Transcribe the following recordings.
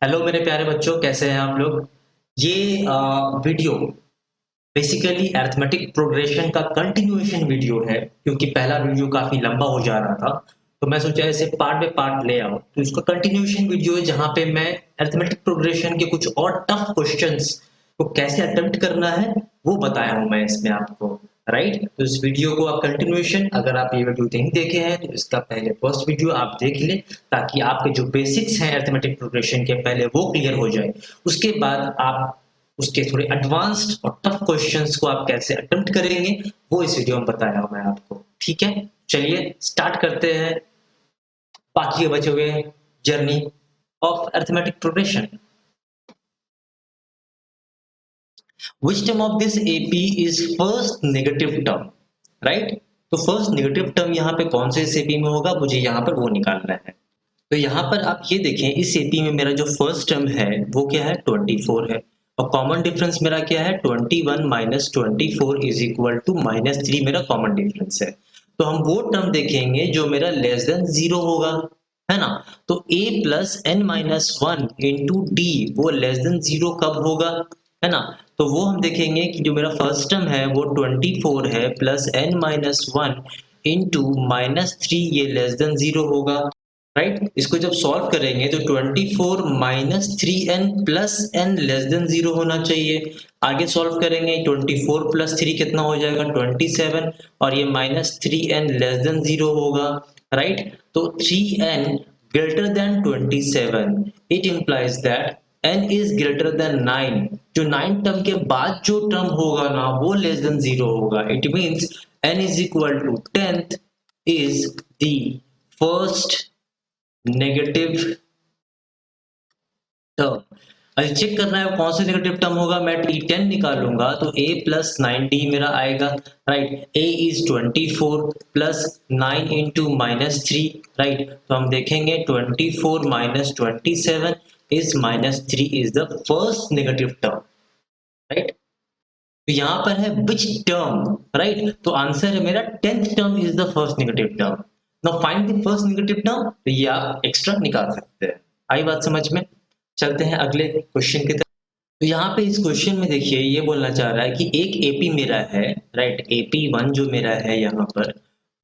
Hello मेरे प्यारे बच्चों, कैसे हैं आप लोग। ये वीडियो बेसिकली अरिथमेटिक प्रोग्रेशन का कंटिन्यूएशन वीडियो है, क्योंकि पहला वीडियो काफी लंबा हो जा रहा था। तो मैं सोचा इसे पार्ट बाय पार्ट ले आओ। तो इसका कंटिन्यूएशन वीडियो है जहां पे मैं अरिथमेटिक प्रोग्रेशन के कुछ और टफ क्वेश्चंस को कैसे अटेम्प्ट करना है वो बताया हूं मैं इसमें आपको। राइट, तो इस वीडियो को आप कंटिन्यूएशन, अगर आप ये वीडियो नहीं देखे हैं तो इसका पहले फर्स्ट वीडियो आप देख लें, ताकि आपके जो बेसिक्स हैं अरिथमेटिक प्रोग्रेशन के पहले वो क्लियर हो जाए। उसके बाद आप उसके थोड़े एडवांस्ड और टफ क्वेश्चंस को आप कैसे अटेम्प्ट करेंगे वो इस वीडियो में बताया हूं मैं आपको। ठीक है, चलिए स्टार्ट करते हैं बाकी के बचे हुए journey of arithmetic progression. Which term of this AP is first negative term? Right, तो फर्स्ट नेगेटिव टर्म यहाँ पे कौन से इस एपी में होगा, मुझे यहाँ पर वो निकालना है। तो यहाँ पर आप ये देखें, इस एपी में मेरा जो फर्स्ट टर्म है वो क्या है, 24 है। और कॉमन डिफरेंस मेरा क्या है, 21 माइनस 24 इज इक्वल टू -3 मेरा कॉमन डिफरेंस है। तो हम वो टर्म देखेंगे जो मेरा लेस देन 0 होगा, है ना। तो a plus n minus one into d वो लेस देन 0 कब होगा, है ना। तो वो हम देखेंगे कि जो मेरा फर्स्ट टर्म है वो 24 है plus n minus one into -3 ये लेस देन 0 होगा। राइट, इसको जब सॉल्व करेंगे तो 24 minus 3n plus n less than 0 होना चाहिए। आगे सॉल्व करेंगे 24 प्लस 3 कितना हो जाएगा, 27, और ये -3n लेस देन 0 होगा। राइट, तो 3n greater than 27, it implies that n is greater than 9। जो 9 टर्म के बाद जो टर्म होगा ना वो लेस देन 0 होगा। It means n is equal to 10th is the first negative term. अभी चेक करना है कौन सा नेगेटिव टर्म होगा। मैं T10 निकालूंगा तो a प्लस 9d मेरा आएगा। Right, a is 24 plus 9 into -3। Right, तो हम देखेंगे 24 minus 27 is -3 is the first negative term. Right, तो यहाँ पर है विच टर्म। राइट, तो आंसर है मेरा 10th term is the first negative term. Now find the first negative term, तो ये आप एक्स्ट्रा निकाल सकते हैं। आई बात समझ में। चलते हैं अगले क्वेश्चन की तरफ। तो यहाँ पे इस क्वेश्चन में देखिए ये बोलना चाह रहा है कि एक एपी मेरा है। राइट, AP1 जो मेरा है यहाँ पर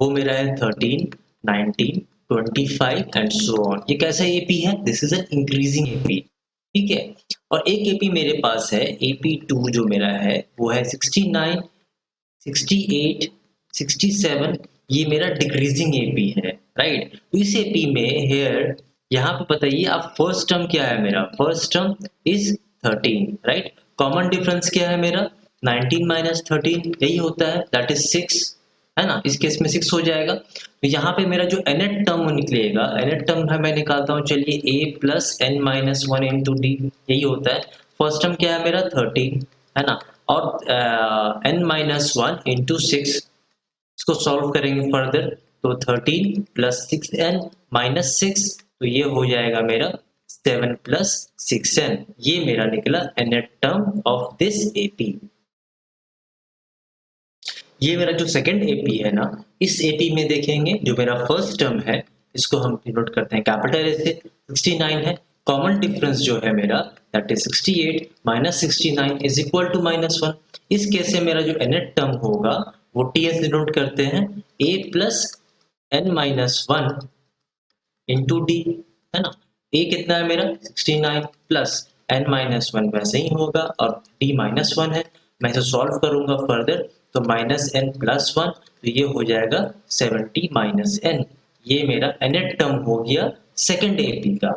वो मेरा है 13, 19, 25 एंड सो ऑन। ये कैसा एपी है, this is an increasing AP. ठीक है, और एक एपी मेरे पास है AP2 जो मेरा है वो है 69, 68, 67, ये मेरा डिक्रीजिंग एपी है। राइट, तो इस एपी में हेयर यहाँ पे बताइए आप फर्स्ट टर्म क्या है, मेरा first term is 13। Right, common difference क्या है मेरा, 19 माइनस 13 यही होता है, दैट इज 6, है ना। इस केस में 6 हो जाएगा। तो यहाँ पे मेरा जो nth टर्म निकलेगा, nth टर्म है मैं निकालता हूँ, चलिए a plus n minus one into d यही होता है। फर्स्ट टर्म क्या है मेरा 13, है ना, और n माइनस वन इंटू 6, इसको सॉल्व करेंगे फर्दर तो 13 प्लस 6n माइनस 6, तो ये हो जाएगा मेरा 7 प्लस 6n। ये मेरा निकला nth term of this AP. ये मेरा जो सेकंड एपी है ना, इस एपी में देखेंगे जो मेरा फर्स्ट टर्म है इसको हम डिनोट करते हैं कैपिटल ए से, 69 है। कॉमन डिफरेंस जो है मेरा that is 68 minus 69 is equal to -1। इस केस से मेरा जो nth टर्म होगा वो ts डिनोट करते हैं a plus n minus one into d, है ना। a कितना है मेरा 69 प्लस n माइनस वन वैसे ही होगा और d माइनस वन है। मैं इसे सॉल्व करूंगा फर्दर तो -n प्लस वन, तो ये हो जाएगा 70 माइनस n। ये मेरा nth टर्म हो गया सेकंड एपी का,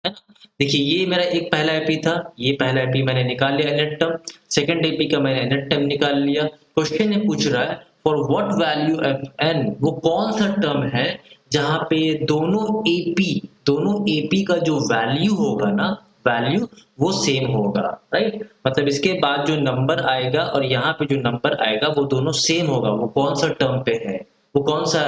है ना। देखिए ये मेरा एक पहला एपी था, ये पहला एपी मैंने निकाल लिया nth टर्म, सेकंड एपी का मैंने nth टर्म निकाल लिया। क्वेश्चन ने पूछ रहा है for what value of n, वो कौन सा टर्म है जहां पे दोनों एपी का जो वैल्यू होगा ना, वैल्यू वो सेम होगा। राइट, मतलब इसके बाद जो नंबर आएगा और यहाँ पे जो नंबर आएगा वो दोनों सेम होगा। वो कौन सा टर्म पे है, वो कौन सा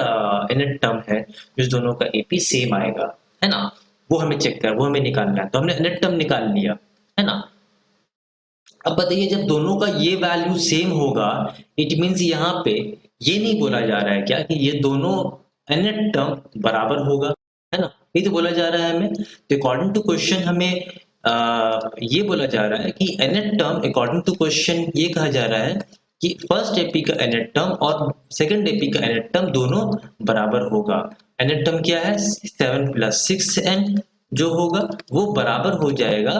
nth टर्म है जिस दोनों का एपी सेम आएगा, है ना। वो हमें चेक कर, वो हमें निकालना है। तो हमने nth टर्म निकाल लिया, है ना। अब बताइए जब दोनों का ये वैल्यू सेम होगा, इट मींस यहाँ पे ये नहीं बोला जा रहा है क्या कि ये दोनों nth टर्म बराबर होगा, है ना। ये तो बोला जा रहा है हमें। तो अकॉर्डिंग टू क्वेश्चन हमें ये बोला जा रहा है कि nth term according to question ये कहा जा रहा है कि फर्स्ट एपी का nth टर्म और सेकंड एपी का nth टर्म दोनों बराबर होगा। nth टर्म क्या है 7 + 6n जो होगा वो बराबर हो जाएगा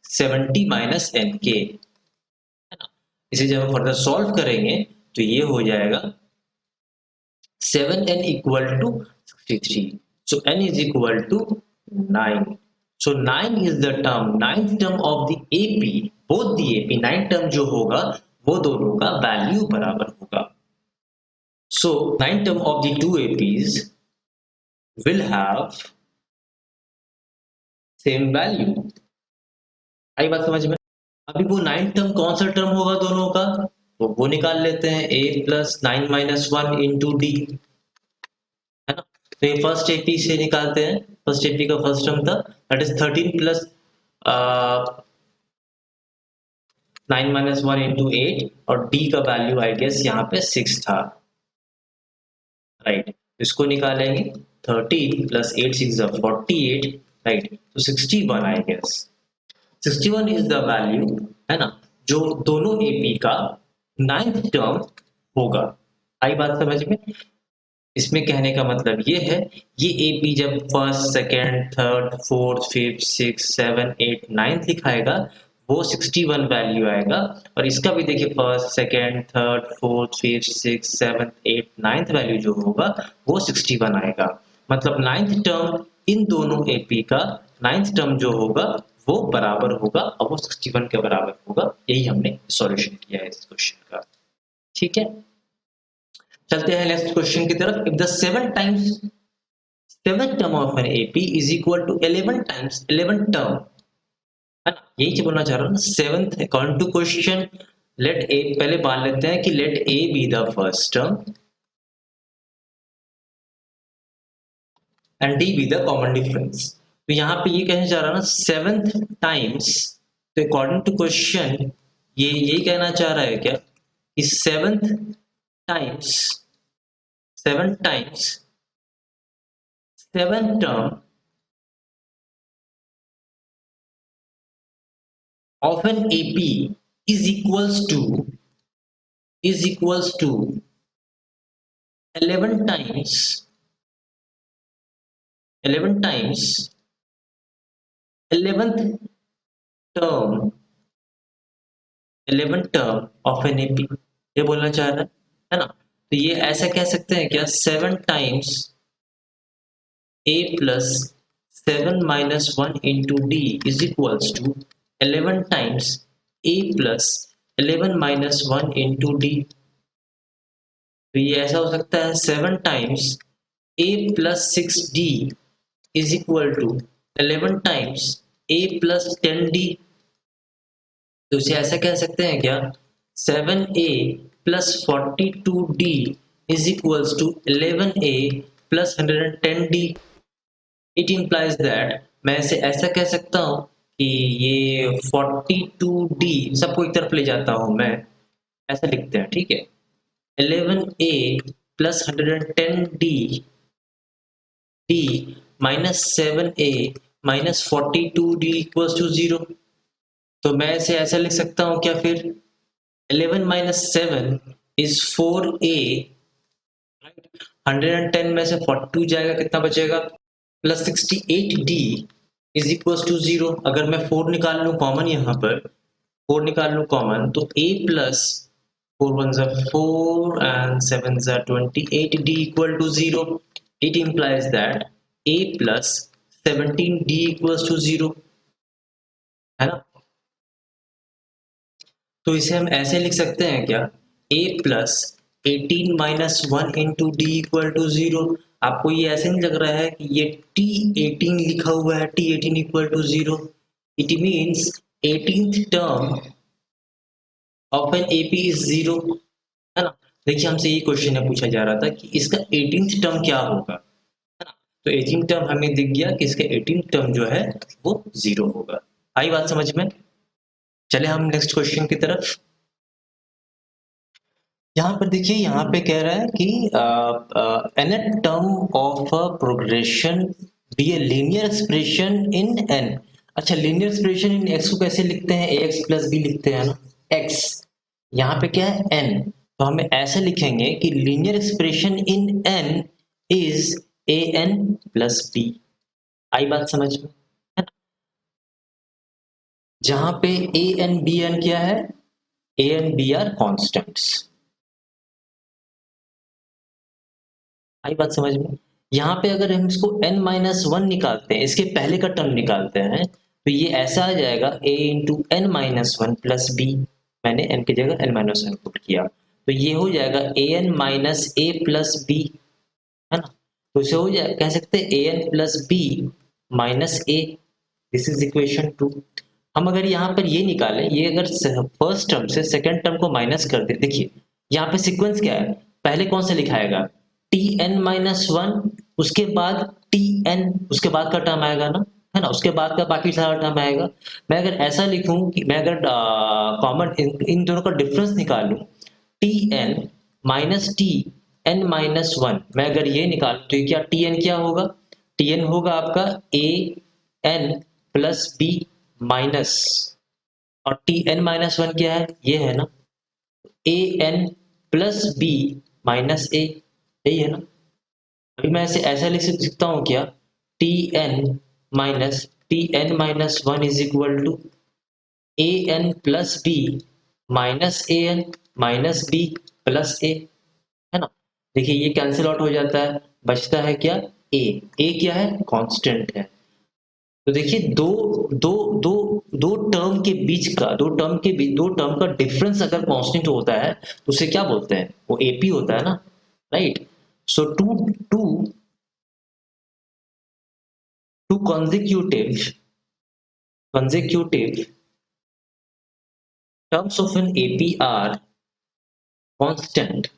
70 - n के, है ना। इसे जब हम फर्दर सॉल्व करेंगे तो ये हो जाएगा 7n = 63, so n = 9. So 9 is the term, ninth term of the AP, both the AP, 9 term जो होगा वो दोनों का वैल्यू बराबर होगा। So 9 term of the two APs will have same value। आई बात समझ में? अभी वो 9 टर्म कौन सा टर्म होगा दोनों का, तो वो निकाल लेते हैं, a + 9 - 1 × d, है ना। तो ये फर्स्ट एपी से निकालते हैं, फर्स्ट एपी का फर्स्ट टर्म था दैट इज 13 + 9 - 1 × 8 और d का वैल्यू आई गेस यहाँ पे 6 था, राइट। इसको निकालेंगे 13 + 8 6 = 48, राइट। तो 61 I guess 61 is the value, है ना, जो दोनों एपी का 9th टर्म होगा। आई बात समझ में? इसमें कहने का मतलब ये है, ये एपी जब first second third fourth fifth six 7 8 9 लिखाएगा वो 61 वैल्यू आएगा, और इसका भी देखिए first second third fourth fifth six 7 8 9 value जो होगा वो 61 आएगा। मतलब 9th टर्म इन दोनों एपी का 9th टर्म जो होगा वो बराबर होगा और वो 61 के बराबर होगा। यही हमने सॉल्यूशन किया है इस क्वेश्चन का, ठीक है। चलते हैं नेक्स्ट क्वेश्चन की तरफ। If the 7th term of an AP is equal to 11 times 11 term, है ना, यही बोलना चाह रहा हूँ ना। 7th according to question let A, पहले मान लेते हैं कि let A be the first term and D be the common difference. तो यहाँ पे ये कहना चाह रहा है ना 7th टाइम्स, तो अकॉर्डिंग टू क्वेश्चन ये यही कहना चाह रहा है क्या कि 7 times 7 term of an AP is equals to 11 times 11th term of an AP, ये बोलना चाह रहा है ना। तो ये ऐसा कह सकते हैं क्या 7 times a + 7 - 1 × d is equals to 11 times a + 11 - 1 × d। तो ये ऐसा हो सकता है 7 times a + 6d is equal to 11 times a + 10d। तो इसे ऐसा कह सकते हैं क्या 7a + 42d is equals to 11a + 110d। It implies that मैं इसे ऐसा कह सकता हूँ कि ये 42d सबको एक तरफ ले जाता हूँ मैं, ऐसा लिखते हैं, ठीक है। 11a + 110d d - 7a - 42d = 0। तो मैं इसे ऐसा लिख सकता हूँ क्या फिर 11 - 7 is 4a, 110 में से 42 जाएगा, कितना बचेगा plus 68d is equals to 0। अगर मैं 4 निकाल लूँ कॉमन, यहाँ पर 4 निकाल लूँ कॉमन, तो a + 4 × 1 = 4 and 7 = 28d = 0। It implies that a + 17d = 0, है ना। तो इसे हम ऐसे लिख सकते हैं क्या a + 18 - 1 × d = 0। आपको ये ऐसे नहीं लग रहा है कि ये T18 लिखा हुआ है, T18 = 0। It means 18th term of an AP is 0, है ना। देखिए हमसे ये क्वेश्चन पूछा जा रहा था कि इसका 18th टर्म क्या होगा, है ना। तो 18th टर्म हमें दिख गया कि इसका 18th टर्म जो है वो 0 होगा। आई बात समझ में? चले हम नेक्स्ट क्वेश्चन की तरफ। यहाँ पर देखिए, यहाँ पे कह रहा है कि nth term of a progression be a linear expression in n अच्छा, लीनियर एक्सप्रेशन इन एक्स को कैसे लिखते हैं, ए एक्स प्लस बी लिखते हैं ना। एक्स यहाँ पे क्या है, एन, तो हमें ऐसे लिखेंगे कि linear expression in N is A N plus B. आई बात समझ में, है ना। जहां पे ए एन बी एन क्या है, A N B are constants. आई बात समझ में। यहाँ पे अगर हम इसको n माइनस वन निकालते हैं, इसके पहले का टर्म निकालते हैं, तो ये ऐसा आ जाएगा a into n minus one plus b. मैंने n की जगह n माइनस वन पुट किया, तो ये हो जाएगा a n minus a plus b, है ना। तो इसे हो जाए, कह सकते हैं a n plus B minus a. This is equation two. हम अगर यहाँ पर ये निकालें, ये अगर फर्स्ट टर्म से सेकंड टर्म को माइनस कर दे, देखिए यहाँ पे सीक्वेंस क्या है, पहले कौन सा लिखाएगा, टी एन माइनस वन, उसके बाद टी एन, उसके बाद का टर्म आएगा ना, है ना, उसके बाद का बाकी सारा टर्म आएगा। मैं अगर ऐसा लिखूं कि मैं अगर कॉमन इन दोनों का डिफरेंस निकालूं, t N minus t N minus one, मैं अगर ये निकालूं तो ये क्या, टी एन क्या होगा, टी एन होगा आपका ए एन प्लस बी माइनस, और टी एन माइनस वन क्या है, ये है ना, ए एन प्लस बी माइनस ए, यही है ना। अभी मैं ऐसे ऐसा लिख सकता हूँ क्या, T N minus one is equal to A N plus B minus A N minus B plus A, है ना। देखिए ये कैंसिल आउट हो जाता है, बचता है क्या, ए क्या है, कांस्टेंट है। तो देखिए दो दो दो दो टर्म के बीच का, दो टर्म का डिफरेंस अगर कांस्टेंट होता है तो उसे क्या बोलते हैं, वो एपी होता है ना, right. So two two two consecutive terms of an AP are constant.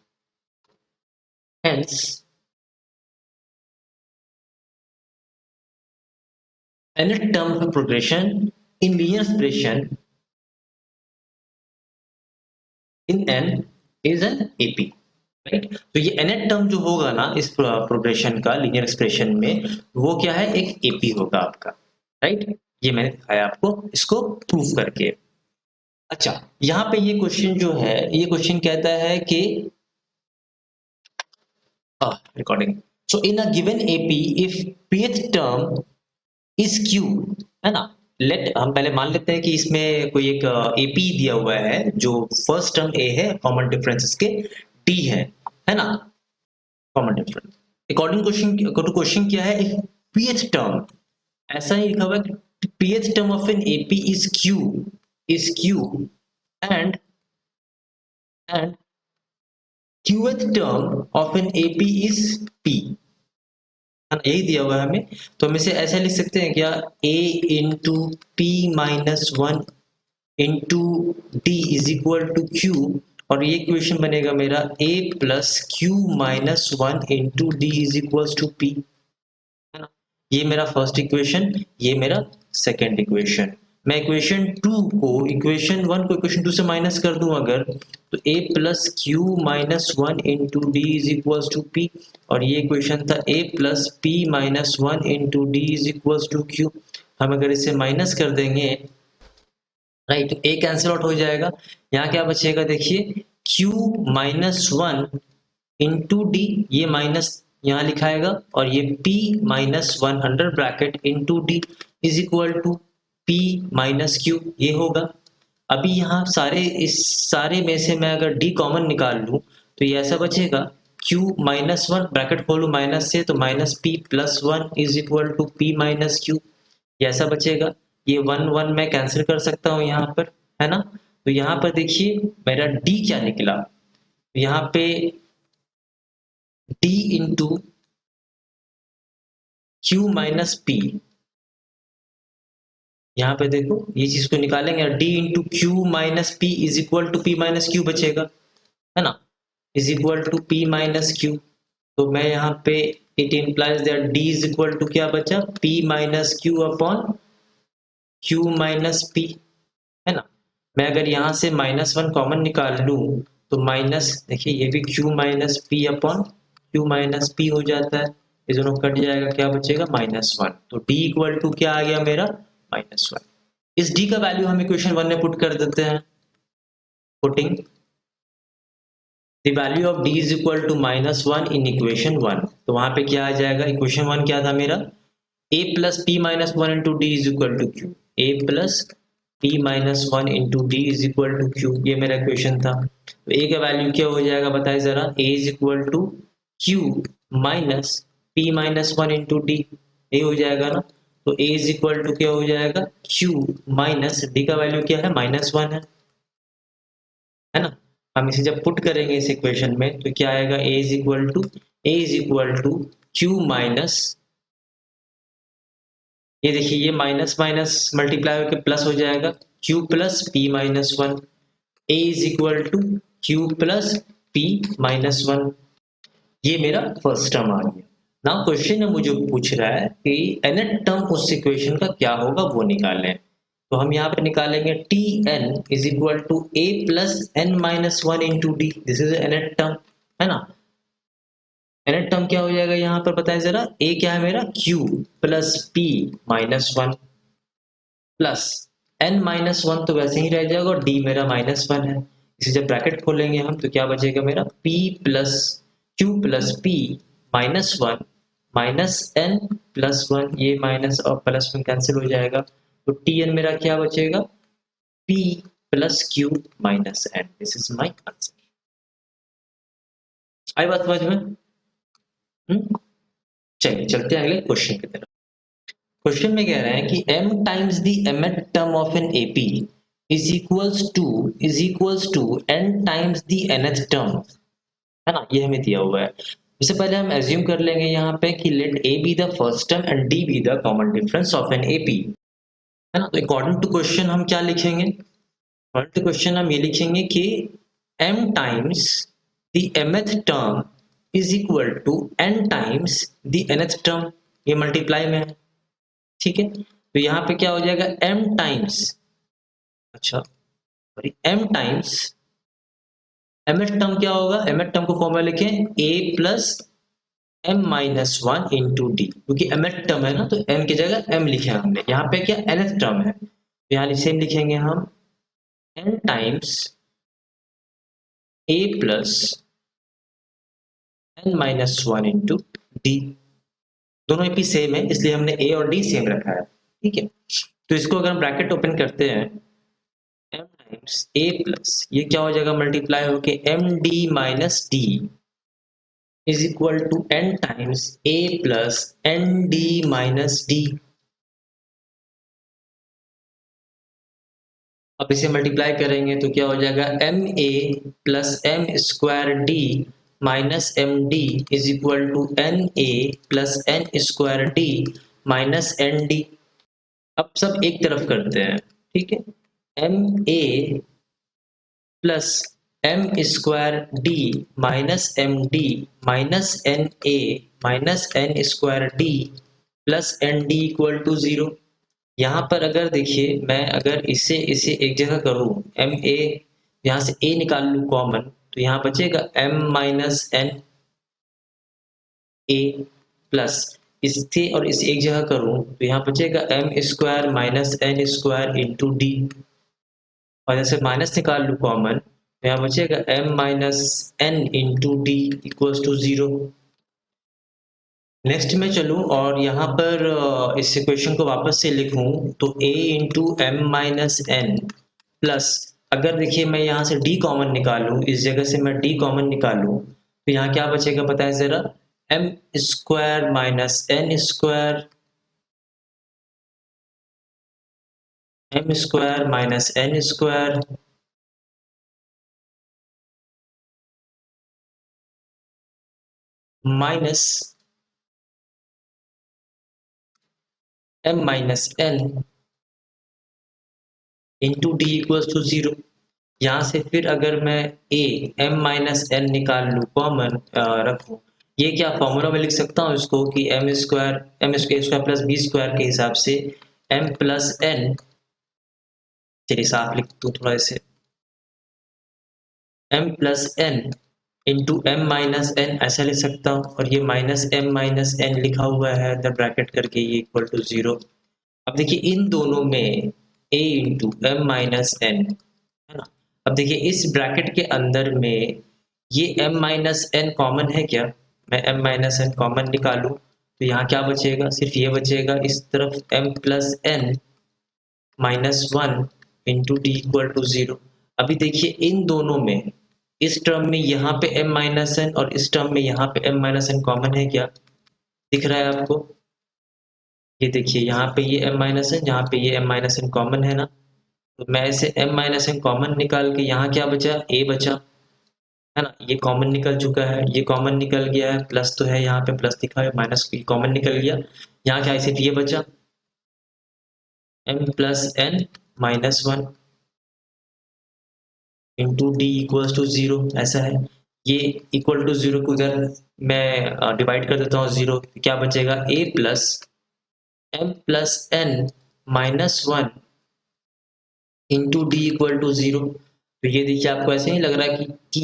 Hence, nth term of progression in linear expression in n is an AP. Right, तो ये nth टर्म जो होगा ना इस प्रोग्रेशन का लीनियर एक्सप्रेशन में, वो क्या है, एक एपी होगा आपका, राइट। ये मैंने दिखाया आपको इसको प्रूफ करके। अच्छा, यहाँ पे ये क्वेश्चन जो है, ये क्वेश्चन कहता है कि recording, so in a given AP if pth term is Q, है ना। लेट हम पहले मान लेते हैं कि इसमें कोई एक एपी दिया हुआ है, जो फर्स्ट टर्म ए है, कॉमन डिफरेंस इसके डी है ना, कॉमन डिफरेंस। अकॉर्डिंग क्वेश्चन क्या है, इफ pth टर्म, ऐसा ही लिखा हुआ है कि pth term of an AP is Q and qth term of an AP is p, है ना, यही दिया हुआ है हमें। तो हम इसे ऐसे लिख सकते हैं क्या, a into p minus one into D is equal to q, और ये इक्वेशन बनेगा मेरा a plus q minus one into D is equal to p, है ना। ये मेरा फर्स्ट इक्वेशन, ये मेरा सेकेंड इक्वेशन। मैं इक्वेशन टू को इक्वेशन वन को इक्वेशन टू से माइनस कर दूं अगर, तो a plus q minus one into D is equal to p, और ये इक्वेशन था a plus P minus one into D is equal to q. हम अगर इसे माइनस कर देंगे, राइट, तो a कैंसिल आउट हो जाएगा, यहाँ क्या बचेगा, देखिए q minus one into D, ये माइनस यहाँ लिखाएगा, और ये p minus one under bracket into D is equal to p minus q, ये होगा। अभी यहाँ इस सारे में से मैं अगर d कॉमन निकाल लूँ तो ये ऐसा बचेगा, q माइनस वन ब्रैकेट खोलूँ माइनस से, तो minus p plus one is equal to p minus q, ये ऐसा बचेगा। ये वन वन मैं कैंसिल कर सकता हूँ यहाँ पर, है ना। तो यहाँ पर देखिए मेरा d क्या निकला, यहाँ पे d into q minus p, यहाँ पे देखो ये चीज को निकालेंगे, d into q minus p is equal to p minus q बचेगा, है ना, is equal to p minus q. तो मैं यहाँ पे it implies that d is equal to क्या बचा, p minus q upon q minus p, है ना। मैं अगर यहाँ से माइनस वन कॉमन निकाल लूँ तो माइनस, देखिए ये भी q minus p upon q minus p हो जाता है, ये दोनों कट जाएगा, क्या बचेगा, माइनस वन। तो d इक्वल टू क्या आ गया मेरा, माइनस वन। इस डी का वैल्यू हम इक्वेशन 1 में पुट कर देते हैं, putting the value of d is equal to minus one in equation 1। तो वहां पे क्या आ जाएगा, इक्वेशन 1 क्या था मेरा, a plus P minus one into D is equal to q, a plus P minus one into D is equal to q, ये मेरा इक्वेशन था। तो ए का वैल्यू क्या हो जाएगा बताइए जरा, A is equal to Q minus P minus one into D, ये हो जाएगा ना। तो ए इज इक्वल टू क्या हो जाएगा, क्यू माइनस डी का वैल्यू क्या है, माइनस वन है ना। हम इसे जब पुट करेंगे इस इक्वेशन में तो क्या आएगा, A is equal to Q minus, ये देखिए ये माइनस माइनस मल्टीप्लाई होकर प्लस हो जाएगा, q plus P minus one, A is equal to Q plus P minus one. ये मेरा फर्स्ट टर्म आ गया। नाउ क्वेश्चन में मुझे पूछ रहा है कि nth टर्म उस इक्वेशन का क्या होगा वो निकालें। तो हम यहाँ पे निकालेंगे t n is equal to a plus n minus one into d, this is nth term है ना। nth टर्म क्या हो जाएगा यहाँ पर बताएं जरा, a क्या है मेरा, q plus p minus one plus n minus one तो वैसे ही रह जाएगा और d मेरा माइनस वन है। इसे जब ब्रैकेट खोलेंगे हम तो क्या बचेगा मेरा, p plus q plus p minus one minus n plus one, ये माइनस और प्लस में कैंसिल हो जाएगा। तो tn मेरा क्या बचेगा, p plus q minus n, this is my answer. आई बात समझ में? चलिए चलते हैं अगले क्वेश्चन की तरफ। क्वेश्चन में कह रहे हैं कि m times the mth term of an AP is equals to n times the nth term, है ना, ये हमें दिया हुआ है। इससे पहले हम एज्यूम कर लेंगे यहाँ पे कि let a be the first term and d be the common difference of an AP, है ना। तो अकॉर्डिंग टू क्वेश्चन हम क्या लिखेंगे, अकॉर्डिंग टू क्वेश्चन हम ये लिखेंगे कि m times the mth term is equal to n times the nth term, ये मल्टीप्लाई में है, ठीक है। तो यहाँ पे क्या हो जाएगा, m टाइम्स, अच्छा sorry m times mth term क्या होगा, mth टर्म को फॉर्मूला लिखें a plus m minus one into D, क्योंकि mth टर्म है ना तो m की जगह m लिखे हमने। यहाँ पे क्या nth टर्म है तो यहाँ सेम लिखेंगे हम n times a plus n minus one into D, दोनों AP सेम है इसलिए हमने a और d सेम रखा है, ठीक है। तो इसको अगर हम ब्रैकेट ओपन करते हैं, m टाइम्स a प्लस ये क्या हो जाएगा, मल्टीप्लाई होके md minus d is equal to n times a plus nd minus d। अब इसे मल्टीप्लाई करेंगे तो क्या हो जाएगा, ma plus m square d minus m d is equal to n a plus n square d minus n d. अब सब एक तरफ करते हैं, ठीक है। M a plus m square d minus m d minus n a minus n square d plus n d equal to 0। यहाँ पर अगर देखिए मैं अगर इसे एक जगह करूँ, एम ए यहाँ से ए निकाल लूँ कॉमन, तो यहाँ बचेगा m minus n a plus इसे और इसे एक जगह करूं तो यहाँ बचेगा m square minus n square into d, और जैसे माइनस निकाल लूँ कॉमन तो यहाँ बचेगा m minus n into d equals to 0। Next में चलूँ और यहाँ पर इस इक्वेशन को वापस से लिखूं तो a into m minus n plus, अगर देखिए मैं यहाँ से d कॉमन निकालूं, इस जगह से मैं d कॉमन निकालूं तो यहाँ क्या बचेगा पता है जरा, m square minus n square, m square minus n square minus m minus n into d equals to 0। यहाँ से फिर अगर मैं a m माइनस एन निकाल लूँ कॉमन रखूँ, ये क्या फॉर्मूला में लिख सकता हूँ इसको कि m square plus b square के हिसाब से m प्लस एन, चलिए साफ लिख दूँ थोड़ा इसे, m plus n into m minus n ऐसा लिख सकता हूँ, और ये माइनस m माइनस एन लिखा हुआ है अंदर ब्रैकेट करके, ये इक्वल टू 0। अब देखिए इन दोनों में a into m minus n है ना। अब देखिए इस ब्रैकेट के अंदर में ये m माइनस एन कॉमन है क्या, मैं m माइनस एन कॉमन निकालूं तो यहाँ क्या बचेगा, सिर्फ ये बचेगा, इस तरफ m plus n minus one into d equal to zero. अभी देखिए इन दोनों में, इस टर्म में यहाँ पे m माइनस एन और इस टर्म में यहाँ पे m माइनस एन कॉमन है क्या, दिख रहा है आपको, ये देखिए यहाँ पे ये m माइनस एन, यहाँ पे ये m माइनस एन कॉमन है ना, तो मैं इसे m माइनस एन कॉमन निकाल के यहाँ क्या बचा, a बचा है ना, ये कॉमन निकल चुका है, ये कॉमन निकल गया है, प्लस तो है यहाँ पे प्लस दिखा है, माइनस कॉमन निकल गया, यहाँ क्या सिर्फ ये बचा m plus n minus one into d equals to zero, ऐसा है। ये इक्वल टू जीरो को उधर मैं डिवाइड कर देता हूँ जीरो, क्या बचेगा a plus m plus n minus one into d equal to zero. तो ये देखिए आपको ऐसे नहीं लग रहा है कि t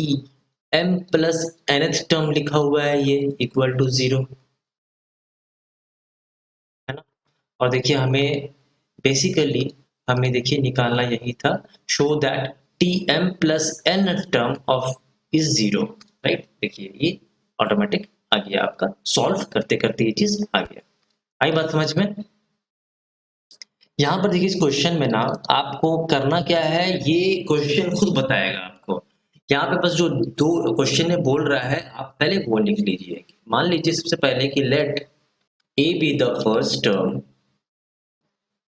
m plus nth term लिखा हुआ है ये इक्वल टू जीरो, है ना। और देखिए हमें बेसिकली हमें देखिए निकालना यही था, show that t m plus n term of is zero, right. देखिए ये ऑटोमेटिक आ गया आपका, सॉल्व करते करते ये चीज आ गया। आई बात समझ में। यहाँ पर देखिए इस क्वेश्चन में ना आपको करना क्या है, ये क्वेश्चन खुद बताएगा आपको। यहाँ पे बस जो दो क्वेश्चन में बोल रहा है आप पहले वो लिख लीजिए। मान लीजिए सबसे पहले कि let a be the first term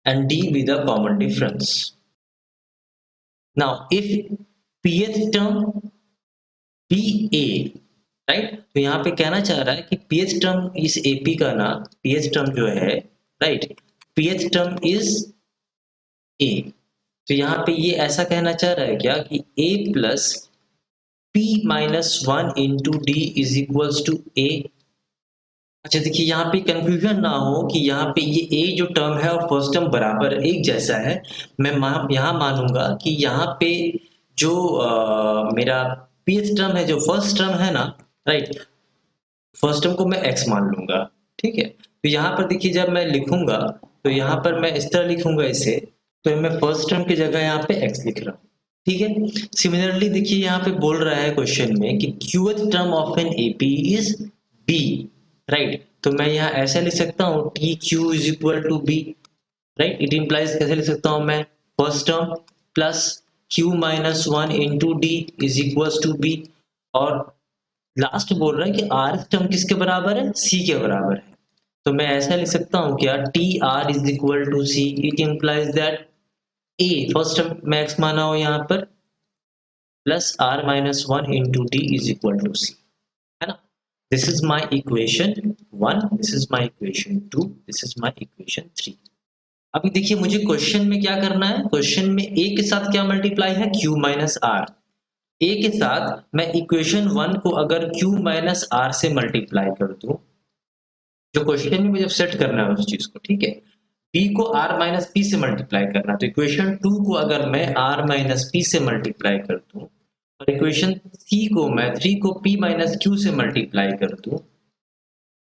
and d be the common difference. Now if pth term be a, right, तो यहाँ पे कहना चाह रहा है कि pth टर्म इस ap का ना, pth टर्म जो है, right, pth term is a, तो यहाँ पे ये ऐसा कहना चाह रहा है क्या कि a plus p minus one into D is equals to a। अच्छा देखिए यहाँ पे कंफ्यूजन ना हो कि यहाँ पे ये a जो टर्म है और फर्स्ट टर्म बराबर एक जैसा है, मैं यहाँ मानूंगा कि यहाँ पे जो मेरा pth टर्म है, जो फर्स्ट टर्म है ना, राइट, फर्स्ट टर्म को मैं x मान लूंगा, ठीक है। तो यहाँ पर देखिए जब मैं लिखूंगा तो यहाँ पर मैं इस तरह लिखूंगा इसे, तो मैं फर्स्ट टर्म की जगह यहाँ पे x लिख रहा हूँ, ठीक है। सिमिलरली देखिए यहाँ पे बोल रहा है क्वेश्चन में कि qth term of an AP is b, right, तो मैं यहाँ ऐसे लिख सकता हूँ t q is equal to b, right. It implies कैसे लिख सकता हूँ मैं, first term plus q minus one into D is equal to b, और लास्ट बोल रहा है कि आर टर्म किसके बराबर है, सी के बराबर है, तो मैं ऐसा लिख सकता हूँ क्या, T R is equal to C. It implies that A first term मैं एक्स माना हो यहाँ पर, plus R minus one into D is equal to C, है ना। This is my equation 1, this is my equation 2, this is my equation 3। अभी देखिए मुझे क्वेश्चन में क्या करना है, क्वेश्चन में a के साथ क्या मल्टीप्लाई है, q माइनस आर। a के साथ मैं इक्वेशन 1 को अगर q माइनस आर से मल्टीप्लाई कर दूं, जो क्वेश्चन में मुझे सेट करना है उस चीज को, ठीक है। b को r माइनस पी से मल्टीप्लाई करना, तो इक्वेशन 2 को अगर मैं r माइनस पी से मल्टीप्लाई कर दूं, और इक्वेशन 3 को मैं 3 को p माइनस क्यू से मल्टीप्लाई कर दूं,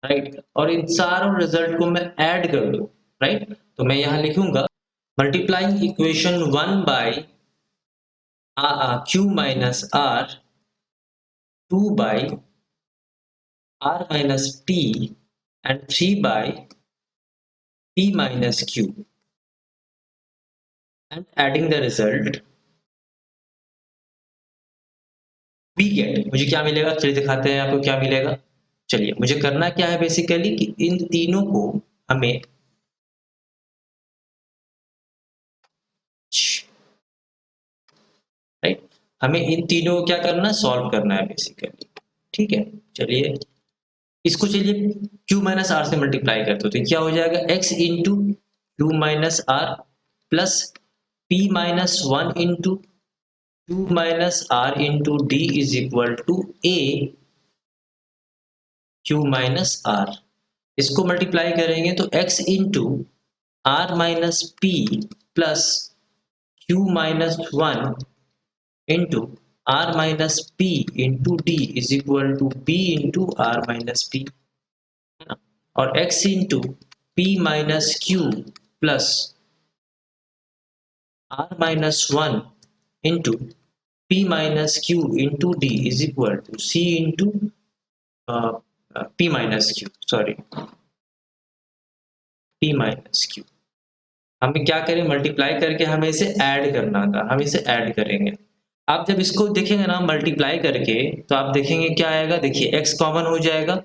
राइट, और इन सारों रिजल्ट को मैं ऐड कर दूं, राइट, तो मैं यहां लिखूंगा multiplying equation 1 by q minus r, 2 by r minus p and 3 by p minus q and adding the result we get. मुझे क्या मिलेगा, चलिए दिखाते हैं आपको क्या मिलेगा। चलिए मुझे करना क्या है बेसिकली कि इन तीनों को हमें राइट, हमें इन तीनों को क्या करना है, सॉल्व करना है बेसिकली, ठीक है। चलिए इसको चलिए q माइनस आर से मल्टीप्लाई करते हो तो क्या हो जाएगा, x into q minus r plus p minus one into q minus r into D is equal to a q minus r. इसको मल्टीप्लाई करेंगे तो x into r minus p plus q minus one into r minus p into D is equal to b into r minus p, और x into p minus q plus r minus 1 into p minus q into D is equal to c into p minus q, sorry p minus q. हमें क्या करें, multiply करके हमें इसे add करना था, हम इसे ऐड करेंगे। आप जब इसको देखेंगे ना मल्टीप्लाई करके, तो आप देखेंगे क्या आएगा, देखिए x कॉमन हो जाएगा,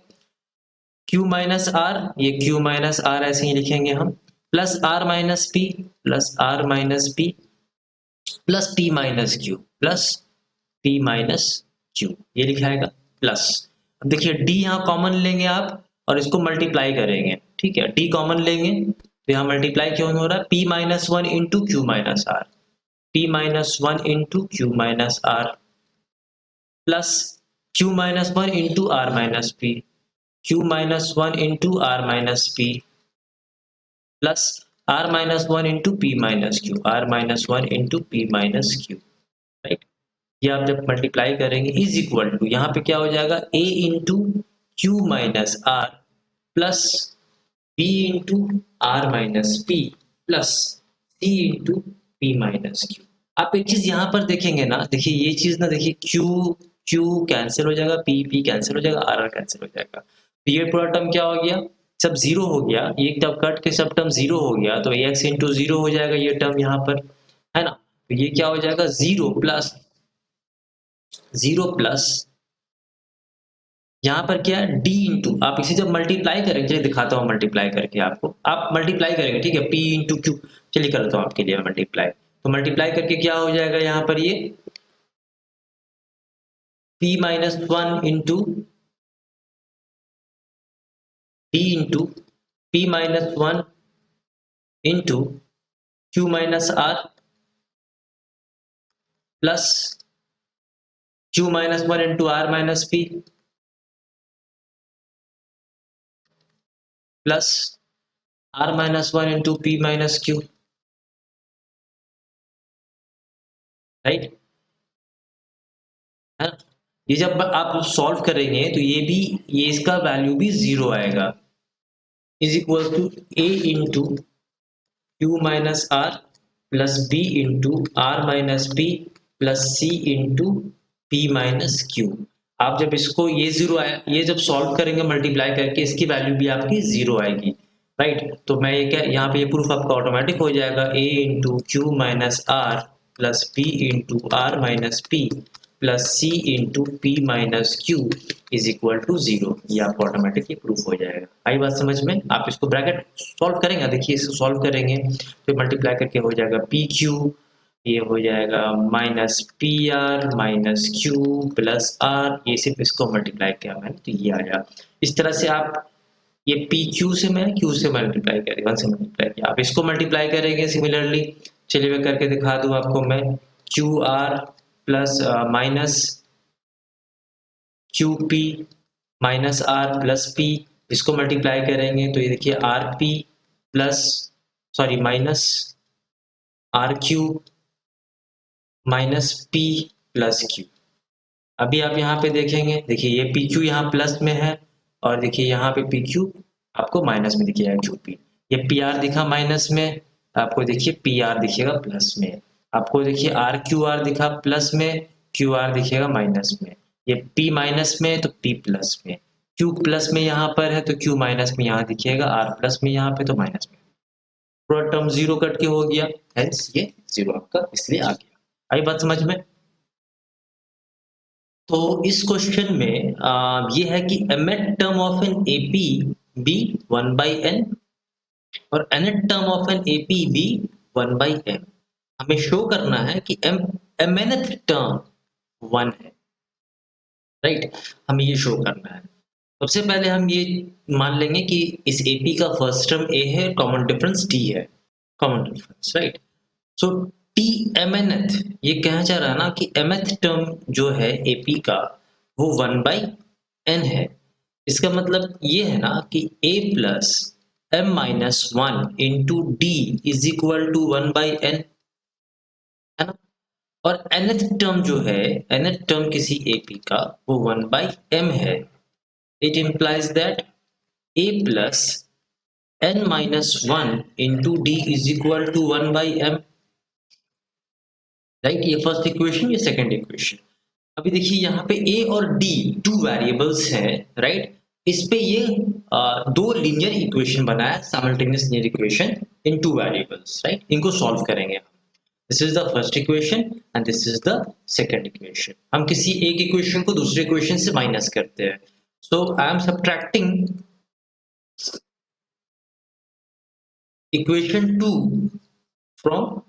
q माइनस आर, ये q माइनस आर ऐसे ही लिखेंगे हम, plus r minus p, plus r minus p, plus p minus q, plus p minus q, ये लिखाएगा प्लस। अब देखिए d यहाँ कॉमन लेंगे आप और इसको मल्टीप्लाई करेंगे, ठीक है, d कॉमन लेंगे तो यहाँ मल्टीप्लाई क्यों हो रहा है, p minus 1 into q minus r, p minus 1 into q minus r, plus q minus 1 into r minus p, q minus 1 into r minus p, plus r minus 1 into p minus q, r minus 1 into p minus q, right. ये आप जब multiply करेंगे is equal to, यहाँ पे क्या हो जाएगा, a into q minus r plus b into r minus p plus c into p minus q. आप एक चीज यहाँ पर देखेंगे ना, देखिए ये चीज ना, देखिए q q कैंसिल हो जाएगा, p p कैंसिल हो जाएगा, r r कैंसिल हो जाएगा, तो ये पूरा टर्म क्या हो गया, सब जीरो हो गया, ये टर्म कट के सब टर्म जीरो हो गया, तो x इंटू जीरो हो जाएगा ये टर्म यहाँ पर, है ना। तो ये क्या हो जाएगा, जीरो प्लस यहाँ पर क्या है, d इंटू, आप इसे जब मल्टीप्लाई करेंगे, चलिए दिखाता हूँ मल्टीप्लाई करके आपको, आप मल्टीप्लाई करेंगे, ठीक है, p इंटू क्यू, चलिए करता हूँ आपके लिए मल्टीप्लाई, तो मल्टीप्लाई करके क्या हो जाएगा यहाँ पर, ये p minus 1 into d into p minus 1 into q minus r plus q minus 1 into r minus p plus r minus 1 into p minus q, right, है ना। ये जब आप सॉल्व करेंगे तो ये इसका वैल्यू भी जीरो आएगा, is equal to a into q minus r plus b into r minus p plus c into p minus q. आप जब इसको ये जीरो आया, ये जब सॉल्व करेंगे मल्टीप्लाई करके, इसकी वैल्यू भी आपकी जीरो आएगी, राइट। तो मैं ये क्या, यहाँ पे ये प्रूफ आपका ऑटोमेटिक हो जाएगा, a into q minus r plus b into r minus p plus c into p minus q is equal to zero. ये आपको ऑटोमेटिक ये प्रूफ हो जाएगा। आई बात समझ में। आप इसको ब्रैकेट सॉल्व करेंगे, देखिए इसको सॉल्व करेंगे फिर मल्टीप्लाई करके हो जाएगा पी क्यू, ये हो जाएगा minus p r minus q plus r, ये सिर्फ इसको मल्टीप्लाई किया मैंने तो ये आया। इस तरह से आप ये पी क्यू से मैं क्यू से मल्टीप्लाई कर दिया, 1 से मल्टीप्लाई किया, आप इसको मल्टीप्लाई करेंगे सिमिलरली। चलिए मैं करके दिखा दूं आपको, मैं q r plus minus q p minus r plus p, इसको मल्टीप्लाई करेंगे तो ये देखिए r p plus sorry minus r q minus p plus q. अभी आप यहाँ पे देखेंगे, देखिए ये पी क्यू यहाँ प्लस में है और देखिए यहाँ पे पी क्यू आपको माइनस में दिखेगा क्यू पी। ये पी आर दिखा माइनस में, आपको देखिए पी आर दिखेगा प्लस में, आपको देखिए आर क्यू आर दिखा प्लस में, क्यू आर दिखेगा माइनस में। ये पी माइनस में तो पी प्लस में, क्यू प्लस में यहाँ पर है तो क्यू माइनस में यहाँ दिखेगा, आर प्लस में यहाँ पे तो माइनस में। पूरा टर्म जीरो कट के हो गया, हेंस ये जीरो आपका इसलिए आ गया। आई बात समझ में। तो इस क्वेश्चन में ये है कि mth term of an AP be 1 by n और nth term of an AP be 1 by m। हमें शो करना है कि mnth टर्म 1 है, राइट, हमें ये शो करना है। सबसे पहले हम ये मान लेंगे कि इस एपी का फर्स्ट टर्म a है, कॉमन डिफरेंस t है, common difference, right. So T mnth, ये कहना चाह रहा है ना कि mth टर्म जो है AP का वो 1 by n है। इसका मतलब ये है ना कि a plus m minus 1 into D is equal to 1 by n, है ना। और nth टर्म जो है, nth टर्म किसी AP का वो 1 by m है। It implies that a plus n minus one into D is equal to 1/m, right. ये फर्स्ट इक्वेशन, ये सेकंड इक्वेशन। अभी देखिए यहाँ पे a और d टू वेरिएबल्स हैं, राइट। इस पे ये दो लीनियर इक्वेशन बना है, simultaneous linear equation in two variables, right. इनको सॉल्व करेंगे हम। This is the first equation and this is the second equation. हम किसी एक इक्वेशन को दूसरे इक्वेशन से माइनस करते हैं। So I am subtracting equation 2 from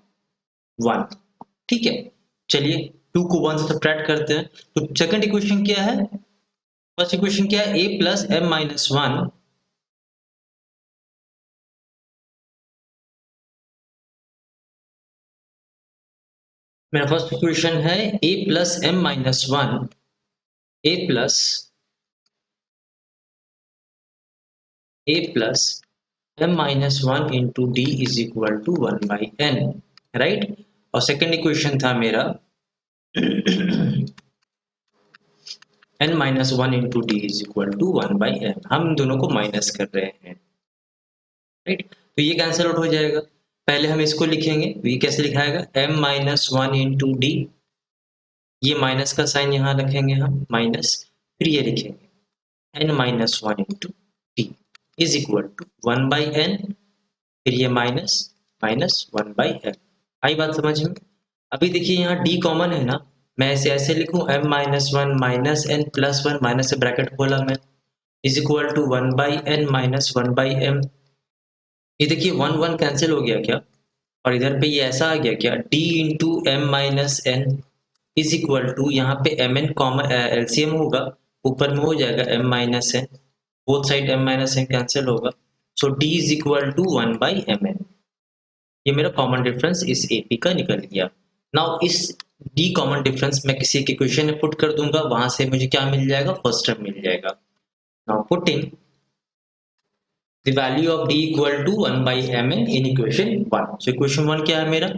1, ठीक है। चलिए 2 को 1 से सब्ट्रैक्ट करते हैं। तो सेकंड इक्वेशन क्या है, फर्स्ट इक्वेशन क्या है, a plus m minus one, मेरा फर्स्ट इक्वेशन है a plus m minus one, a plus m minus one into D is equal to 1/n, right. और सेकंड इक्वेशन था मेरा n minus one into D is equal to 1/n। हम दोनों को minus कर रहे हैं, राइट। तो ये कैंसिल आउट हो जाएगा। पहले हम इसको लिखेंगे, तो ये कैसे लिखाएगा, m minus one into D, ये माइनस का साइन यहाँ रखेंगे हम, माइनस, फिर ये लिखेंगे n minus one into D is equal to 1/n, फिर ये माइनस माइनस 1/n। आई बात समझ में। अभी देखिए यहाँ d कॉमन है ना, मैं इसे ऐसे लिखूं m minus one minus n plus one, minus से ब्रैकेट खोला मैं, is equal to 1/n minus 1/m। ये देखिए 1 1 कैंसिल हो गया क्या, और इधर पे ये ऐसा आ गया क्या, d into m minus n is equal to, यहाँ पे एम एन कॉमन एलसीएम होगा, ऊपर में हो जाएगा m minus n, both side m minus n cancel होगा, so d is equal to 1/mn। ये मेरा कॉमन डिफरेंस इस AP का निकल गया। नाउ इस d कॉमन डिफरेंस मैं किसी एक इक्वेशन में पुट कर दूंगा, वहां से मुझे क्या मिल जाएगा, फर्स्ट टर्म मिल जाएगा। Now putting the value of d equal to 1/mn in equation 1। So equation 1 क्या है मेरा,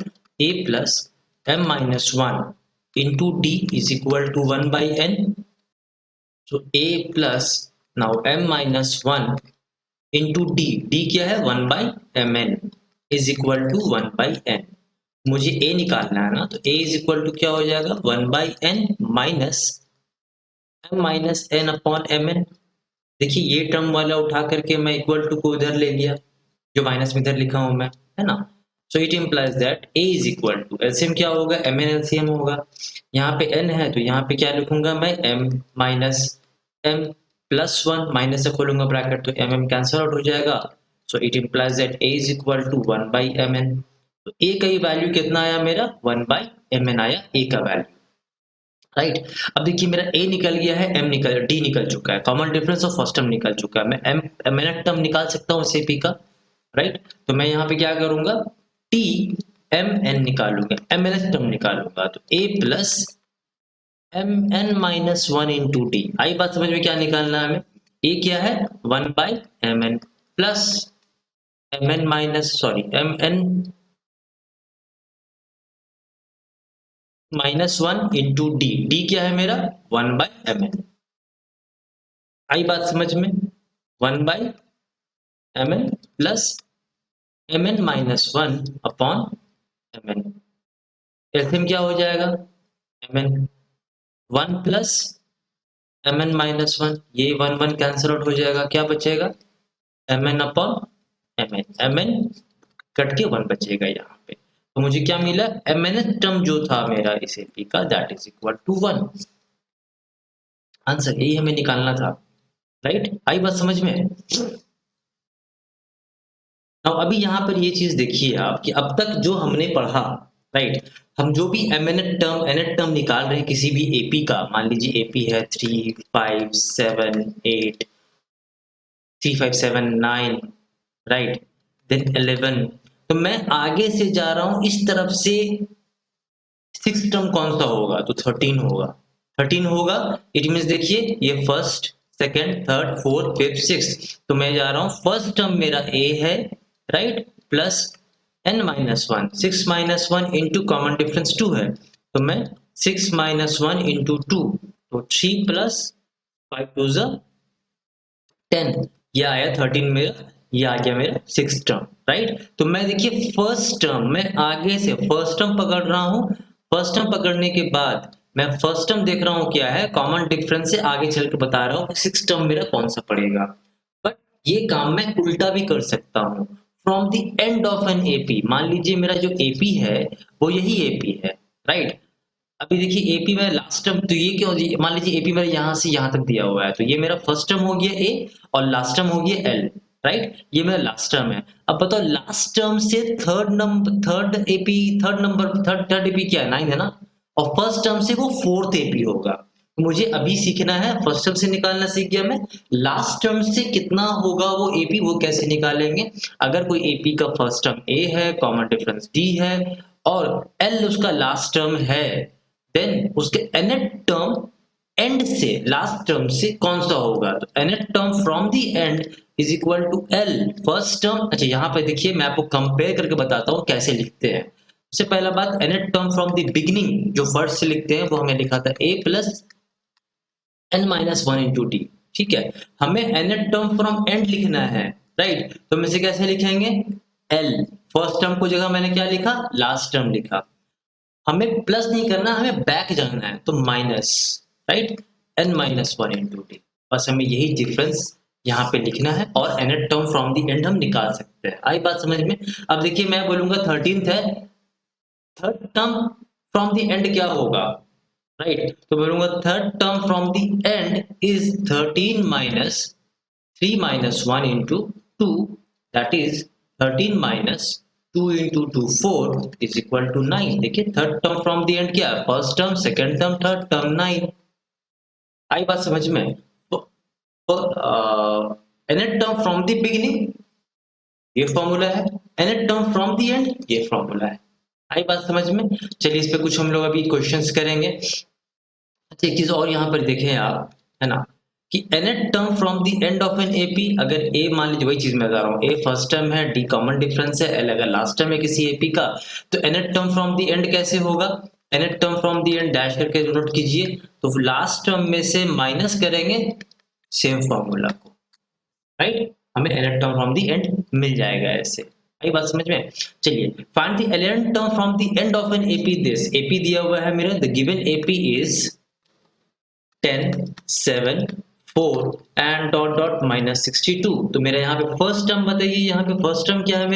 a plus m minus one into D is equal to 1/n। So a plus now m minus one into d क्या है 1/mn is equal to 1/n। मुझे a निकालना है ना, तो a इज इक्वल टू क्या हो जाएगा, 1/n minus m minus n upon mn। देखिए ये टर्म वाला उठा करके मैं इक्वल टू को इधर ले लिया, जो माइनस में इधर लिखा हूं मैं, है ना। So it implies that a is equal to, LCM क्या होगा, mn एलसीएम होगा। यहाँ पे n है तो यहाँ पे क्या लिखूंगा मैं, m minus m plus one, minus से खोलूंगा ब्रैकेट तो mm कैंसिल आउट हो जाएगा। So it implies that a is equal to 1/mn। तो a का ही वैल्यू कितना आया मेरा, 1/mn आया a का वैल्यू, राइट। अब देखिए मेरा a निकल गया है, d निकल चुका है, कॉमन डिफरेंस और फर्स्ट टर्म निकल चुका है। मैं mn टर्म निकाल सकता हूँ इस AP का, राइट। तो मैं यहाँ पे क्या करूंगा, t mn निकालूंगा, mn टर्म निकालूंगा, तो a plus mn minus one into D. आई बात समझ में, क्या निकालना है हमें, a क्या है 1/mn plus mn minus mn minus one into d क्या है मेरा 1/mn। आई बात समझ में, 1/mn plus mn minus one upon mn। LCM क्या हो जाएगा, mn 1 plus mn minus one, ये 1 1 कैंसिल आउट हो जाएगा, क्या बचेगा, mn अपॉन mn कट के 1 बचेगा यहाँ पे। तो मुझे क्या मिला, mn टर्म जो था मेरा इस AP का, that is equal to 1। Answer यही हमें निकालना था, राइट। आई बात समझ में। अब अभी यहाँ पर ये चीज देखिए आप कि अब तक जो हमने पढ़ा, राइट, हम जो भी nth टर्म निकाल रहे हैं किसी भी AP का, मान लीजिए AP है 3 5 7 8 3 5 7 9, राइट, देन 11। तो मैं आगे से जा रहा हूं, इस तरफ से 6 टर्म कौन सा होगा, तो 13 होगा, 13 होगा। इट मीन्स देखिए ये first second third fourth fifth six, तो मैं जा रहा हूं फर्स्ट टर्म मेरा a है, right, plus n minus one, 6 minus one into common difference 2 है, तो मैं 6 माइनस वन इंटू टू, तो 3 प्लस 5 2 10, ये आया 13 मेरा ये आ गया मेरा 6 टर्म, राइट। तो मैं देखिए फर्स्ट टर्म में आगे से फर्स्ट टर्म पकड़ रहा हूँ, फर्स्ट टर्म पकड़ने के बाद मैं फर्स्ट टर्म देख रहा हूँ क्या है, कॉमन डिफरेंस से आगे चल के बता रहा हूँ कि 6 टर्म मेरा कौन सा पड़ेगा। बट ये काम मैं उल्टा भी कर सकता हूँ, from the end of an AP. मान लीजिए मेरा जो एपी है वो यही एपी है, राइट। अभी देखिए एपी में लास्ट टर्म, तो ये क्या, मान लीजिए एपी मेरा यहाँ से यहाँ तक दिया हुआ है, तो ये मेरा फर्स्ट टर्म हो गया ए और लास्ट टर्म हो गया एल, राइट। ये मेरा लास्ट टर्म है। अब बताओ लास्ट टर्म से थर्ड एपी क्या है, 9 है ना, और फर्स्ट टर्म से वो फोर्थ एपी होगा। तो मुझे अभी सीखना है, फर्स्ट टर्म से निकालना सीख गया मैं, लास्ट टर्म से कितना होगा वो एपी, वो कैसे निकालेंगे। अगर कोई एपी का फर्स्ट टर्म ए है, कॉमन डिफरेंस डी है और एल उसका लास्ट टर्म है, देन उसके nth टर्म एंड से लास्ट टर्म से कौन सा होगा, तो nth term from the end is equal to l first term. अच्छा यहाँ पे देखिए मैं आपको कंपेयर करके बताता हूँ कैसे लिखते हैं। सबसे पहला बात, nth term from the beginning जो फर्स्ट से लिखते हैं वो हमें लिखा था a plus n minus 1 into D, ठीक है। हमें nth टर्म फ्रॉम एंड लिखना है, राइट। तो हम इसे कैसे लिखेंगे, l फर्स्ट टर्म को जगह मैंने क्या लिखा, लास्ट टर्म लिखा। हमें प्लस नहीं करना, हमें बैक जाना है, तो minus, right, n minus 1 into D. बस हमें यही डिफरेंस यहाँ पे लिखना है और nth term from the and हम निकाल सकते हैं। आई बात समझ में। अब देखिए मैं बोलूंगा 13th है, third term from the end क्या होगा, राइट। तो बोलूंगा third term from the end is 13 minus 3 minus 1 into 2, that is 13 minus 2 into 2 4 is equal to 9। देखिए third term from the end क्या है, first term, second term, third term, 9। आई बात समझ में। तो nth term from the beginning ये formula है, nth term from the and ये फॉर्मूला है। आई बात समझ में। चलिए इस पे कुछ हम लोग अभी क्वेश्चंस करेंगे। अच्छा एक चीज और यहाँ पर देखें आप, है ना, कि nth term from the end of an AP, अगर a मान लीजिए, वही चीज मैं बता रहा हूँ, a फर्स्ट टर्म है, d कॉमन डिफरेंस है, l अगर लास्ट टर्म है किसी एपी का, तो nth term from the end कैसे होगा, nth term from the end dash करके नोट कीजिए, तो लास्ट टर्म में से माइनस करेंगे सेम फॉर्मूला को, राइट। हमें nth term from the end मिल जाएगा ऐसे। आई बात समझ में। चलिए find the nth term from the end of an AP. This AP दिया हुआ है मेरा, the given AP is 10 7 4 and dot dot minus 62। तो मेरा यहाँ पे फर्स्ट टर्म बताइए, यहाँ पे फर्स्ट टर्म क्या है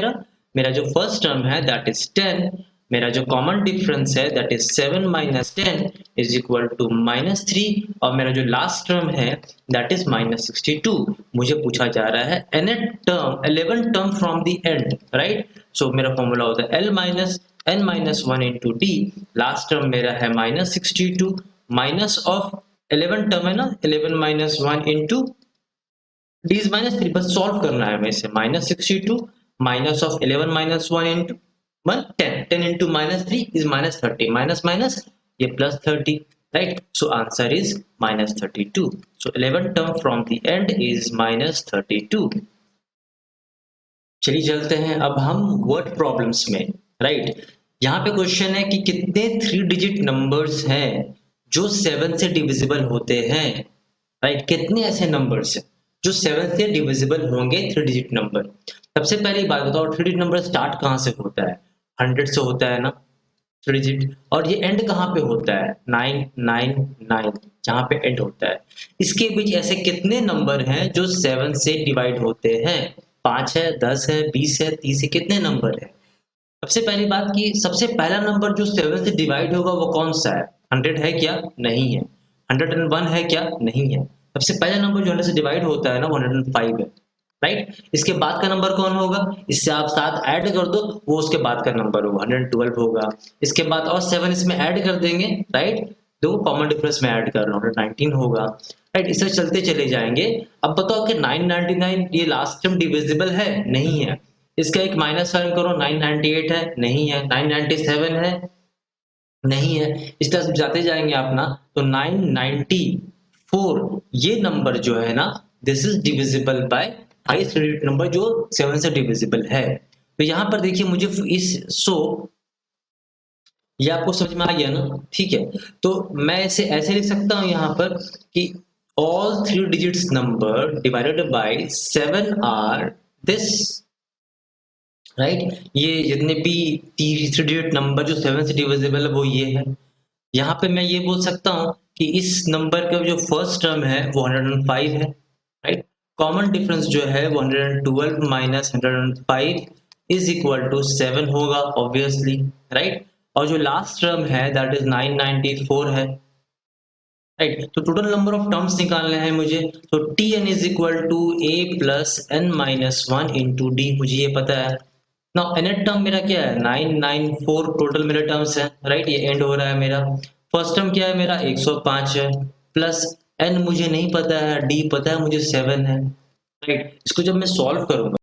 मेरा जो फर्स्ट टर्म है दैट इज 10, मेरा जो कॉमन डिफरेंस है that is 7 minus 10 is equal to minus 3, और मेरा जो लास्ट टर्म है दैट इज माइनस 62। मुझे पूछा जा रहा है nth term 11 term from the end, right. So मेरा फॉर्मूला होता है l minus n minus 1 into D, last term मेरा है माइनस 62 माइनस ऑफ 11 टर्म है ना, 11 minus 1 into D is minus 3, बस सॉल्व करना है हमें इसे, minus 62 minus of 11 minus 1 into 10 into minus 3 is minus 30, minus minus ये plus 30, right. So answer is minus 32। So 11 term from the end is minus 32। चलिए चलते हैं अब हम वर्ड प्रॉब्लम्स में, राइट। यहाँ पे क्वेश्चन है कि कितने 3 डिजिट नंबर्स हैं जो 7 से डिविजिबल होते हैं, राइट। कितने ऐसे नंबर्स हैं जो 7 से डिविजिबल होंगे 3 डिजिट नंबर। सबसे पहले बात बताओ 3 डिजिट नंबर स्टार्ट कहाँ से होता है, 100 से होता है ना 3 डिजिट, और ये एंड कहाँ पे होता है 999 जहाँ पे एंड होता है। इसके बीच ऐसे कितने नंबर हैं जो 7 से डिवाइड होते हैं, 5 है, 10 है, 20 है, 30 है, कितने नंबर है। सबसे पहली बात कि सबसे पहला नंबर जो 7 से डिवाइड होगा वो कौन सा है, 100 है क्या, नहीं है। 101 है क्या, नहीं है। सबसे पहला नंबर जो 100 से डिवाइड होता है ना वो 105 है, राइट। इसके बाद का नंबर कौन होगा, इससे आप 7 ऐड कर दो वो उसके बाद का नंबर होगा 112 होगा। इसके बाद और 7 इसमें ऐड कर देंगे, राइट, दो कॉमन डिफरेंस में ऐड कर रहा हूँ 119 होगा, राइट। इसे चलते चले जाएंगे। अब बताओ कि 999 ये लास्ट टर्म डिविजिबल है, नहीं है। इसका एक माइनस साइन करो, 998 है, नहीं है। 997 है, नहीं है। इस तरह से जाते जाएंगे आप ना, तो 994 ये नंबर जो है ना this is divisible by highest digit number जो 7 से डिविजिबल है। तो यहाँ पर देखिए मुझे इस ये आपको समझ में आ गया ना, ठीक है। तो मैं इसे ऐसे लिख सकता हूँ यहाँ पर कि all 3 digits number divided by 7 are this, right. ये जितने भी 3 डिजिट नंबर जो 7 से डिविजिबल है वो ये है। यहाँ पे मैं ये बोल सकता हूँ कि इस नंबर का जो फर्स्ट टर्म है वो 105 है, राइट। कॉमन डिफरेंस जो है वो 112 माइनस 105 इज इक्वल टू 7 होगा ऑब्वियसली, राइट। और जो लास्ट टर्म है दैट इज 994 है, राइट। तो टोटल नंबर ऑफ टर्म्स निकालने हैं मुझे, तो t n is equal to a plus n minus one into d, मुझे ये पता है ना। nth टर्म मेरा क्या है 994 टोटल मेरे टर्म्स है, राइट। ये एंड हो रहा है मेरा। फर्स्ट टर्म क्या है मेरा 105 है, प्लस n मुझे नहीं पता है, d पता है मुझे 7 है, राइट। इसको जब मैं सॉल्व करूंगा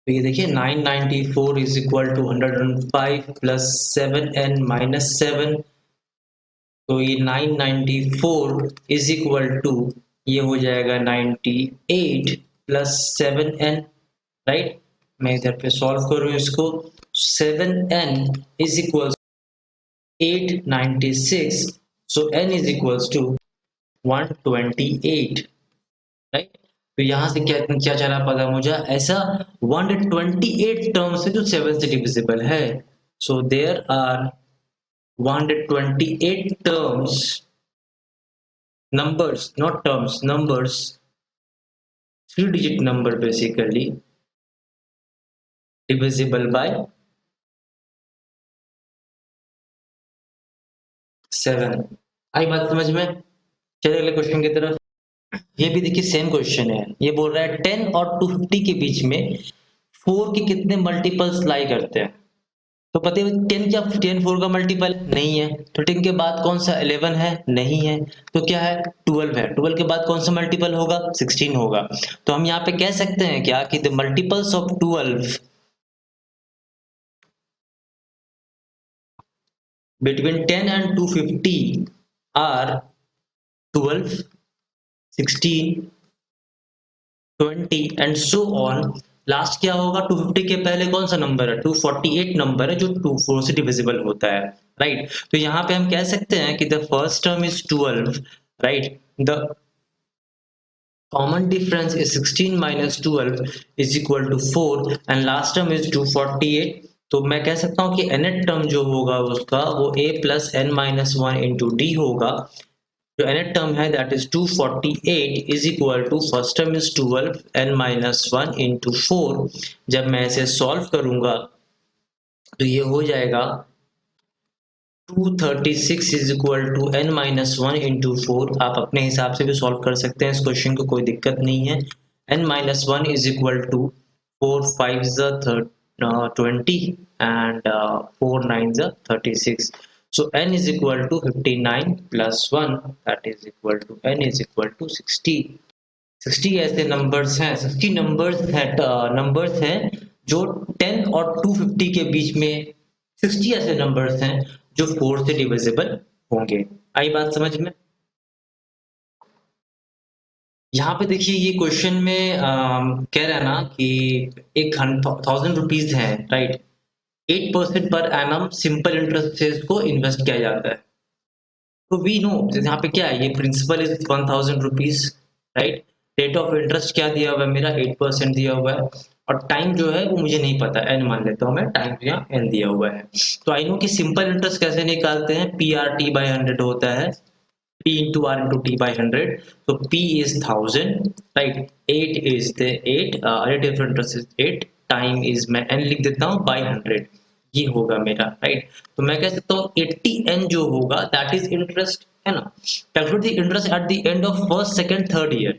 तो ये देखिए 994 is equal to 105 plus 7n minus 7, तो ये 994 इज इक्वल टू ये हो जाएगा 98 प्लस 7n, राइट। मैं इधर पे सॉल्व करूँ इसको, 7n is equal 896, so n is equals to 128, right. तो यहाँ से क्या क्या चला पता मुझे, ऐसा 128 टर्म्स है जो 7 से डिविजिबल है। So there are 128 terms, numbers, not terms, numbers, 3-digit number basically, divisible by 7। आई बात समझ में? चलिए अगले क्वेश्चन की तरफ। ये भी देखिए सेम क्वेश्चन है, ये बोल रहा है 10 और 250 के बीच में 4 के कितने मल्टीपल्स लाई करते हैं। तो पता है 10 क्या 10 4 का मल्टीपल नहीं है, तो 10 के बाद कौन सा 11 है, नहीं है, तो क्या है 12 है, 12 के बाद कौन सा मल्टीपल होगा 16 होगा। तो हम यहाँ पे कह सकते हैं क्या कि the multiples of 12 between 10 and 250 are 12, 16, 20 and so on. Last क्या होगा 250 के पहले कौन सा नंबर है 248 नंबर है जो 24 से डिविजिबल होता है, राइट। तो यहाँ पे हम कह सकते हैं कि the first term is 12, right. The common difference is 16 minus 12 is equal to 4 and last term is 248। तो मैं कह सकता हूँ कि nth टर्म जो होगा उसका वो a plus n minus one into d होगा। जो nth टर्म है that is 248 is equal to first term is 12 n minus one into 4। जब मैं इसे सॉल्व करूंगा तो ये हो जाएगा 236 is equal to n minus one into 4। आप अपने हिसाब से भी सॉल्व कर सकते हैं इस क्वेश्चन को, कोई दिक्कत नहीं है। n minus one is equal to 4 5 20 and 4 9 36. So n is equal to 59 plus 1, that is equal to n is equal to 60. 60 ऐसे नंबर्स हैं, 60 नंबर्स हैं जो 10 और 250 के बीच में 60 ऐसे नंबर्स हैं जो 4 से डिविजिबल होंगे। आई बात समझ में? यहाँ पे देखिए ये क्वेश्चन में कह रहा है ना कि 1000 रुपीज है, right. 8% per annum simple interest से इसको इन्वेस्ट किया जाता है। तो वी नो यहाँ पे क्या है, ये principal is 1000 rupees, right. Rate of interest क्या दिया हुआ है मेरा 8% दिया हुआ है, और टाइम जो है वो मुझे नहीं पता, एन मान लेता हूँ मैं, टाइम यहाँ एन दिया हुआ है। तो आई नो कि सिंपल इंटरेस्ट कैसे निकालते हैं, PRT/100 होता है, P into R into T by 100. So P is 1000, right? 8 is the 8. Rate of interest is 8. Time is मैं n लिख देता हूँ by 100. ये होगा मेरा, राइट। तो मैं कह सकता हूँ 80n जो होगा that is interest, है ना। Calculate the interest at the end of first, second, third year.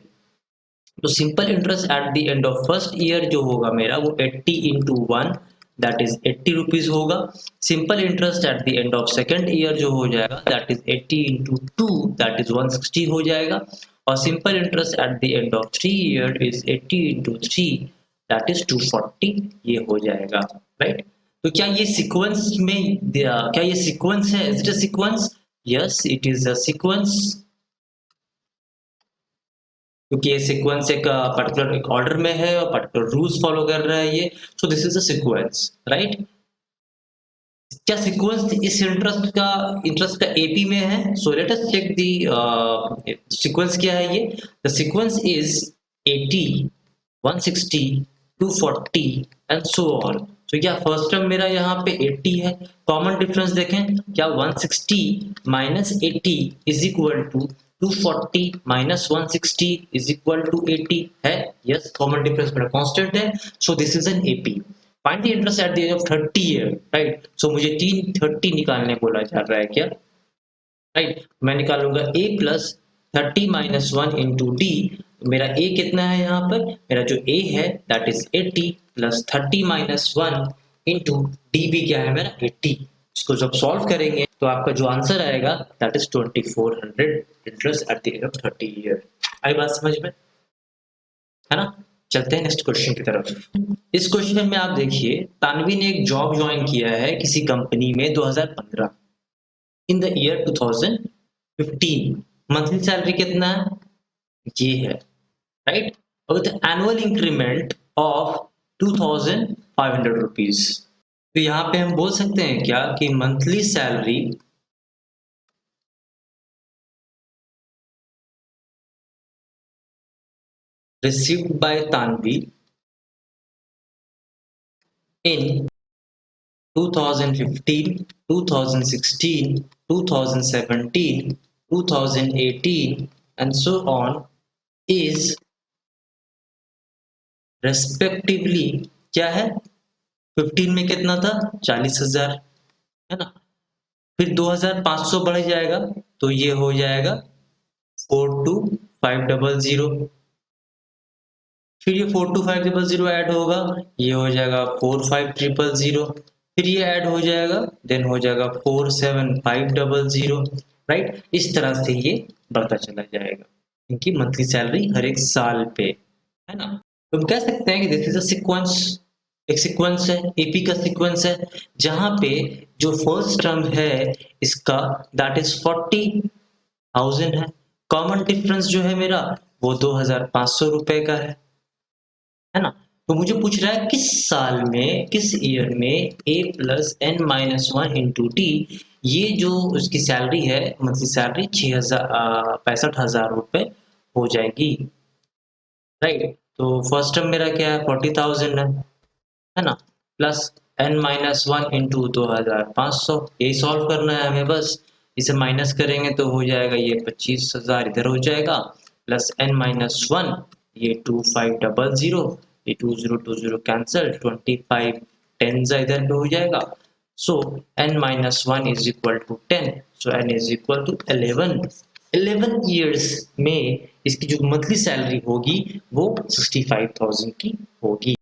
तो simple interest at the end of first year जो होगा मेरा वो 80 into 1 दैट इज 80 रुपीज होगा। Simple interest at the end of second year जो हो जाएगा that is 80 into 2 that is 160 हो जाएगा। और simple interest at the end of 3 year is 80 into 3 that is 240, ये हो जाएगा, राइट। तो क्या ये सीक्वेंस में, क्या ये सीक्वेंस है, is it a sequence? Yes it is a sequence, क्योंकि ये सीक्वेंस एक पर्टिकुलर एक ऑर्डर में है और पर्टिकुलर रूल्स फॉलो कर रहा है ये। So this is a sequence, right. क्या सीक्वेंस इस इंटरेस्ट का एपी में है? So let us check the sequence क्या है ये। The sequence is 80, 160, 240 and so on. तो क्या फर्स्ट टर्म मेरा यहाँ पे 80 है, कॉमन डिफरेंस देखें क्या 160 minus 80 is equal to 240 minus 160 is equal to 80 है। यस, कॉमन डिफरेंस मेरा कांस्टेंट है, so this is an AP. Find the interest at the age of 30 year, right. So मुझे 330 निकालने बोला जा रहा है क्या, राइट। मैं निकालूंगा a plus 30 minus 1 into D. मेरा a कितना है यहाँ पर, मेरा जो a है that is 80 plus 30 minus 1 into D भी क्या है मेरा 80। इसको जब सॉल्व करेंगे तो आपका जो आंसर आएगा that is 2400 interest at the age of 30 year. आई बात समझ में, है ना। चलते हैं नेक्स्ट क्वेश्चन की तरफ। इस क्वेश्चन में आप देखिए, तानवी ने एक जॉब ज्वाइन किया है किसी कंपनी में 2015 in the year 2015। Monthly salary कितना है, ये है, right. With annual increment of 2500 rupees. तो यहाँ पे हम बोल सकते हैं क्या कि monthly salary received by Tanvi in 2015, 2016, 2017, 2018 and so on is respectively क्या है, 15 में कितना था 40,000, है ना। फिर 2,500 बढ़ जाएगा तो ये हो जाएगा 42,500। फिर ये 42,500 ऐड होगा, ये हो जाएगा 45,000। फिर ये ऐड हो जाएगा, देन हो जाएगा 47,500, राइट। इस तरह से ये बढ़ता चला जाएगा, इनकी मंथली सैलरी हर एक साल पे, है ना। तो हम कह सकते हैं कि दिस इज अ सीक्वेंस, एक सीक्वेंस है, एपी का सीक्वेंस है, जहां पे जो फर्स्ट टर्म है इसका दैट इज 40,000 है। कॉमन डिफरेंस जो है मेरा वो 2,500 रुपए का है ना। तो मुझे पूछ रहा है किस साल में, किस ईयर में a plus n minus 1 into t, ये जो उसकी सैलरी है मंथली सैलरी 65,000 रुपए हो जाएगी, राइट। तो फर्स्ट टर्म मेरा क्या है 40,000 है ना, प्लस एन माइनस 1 इंटू 2,500, यही सॉल्व करना है हमें बस। इसे माइनस करेंगे तो हो जाएगा ये 25,000 इधर हो जाएगा, प्लस एन माइनस 1 ये 2500, ये 2020 कैंसल, 25 10 इधर पे हो जाएगा। So n minus 1 is equal to 10, so n is equal to 11 years में इसकी जो मंथली सैलरी होगी वो 65,000 की होगी।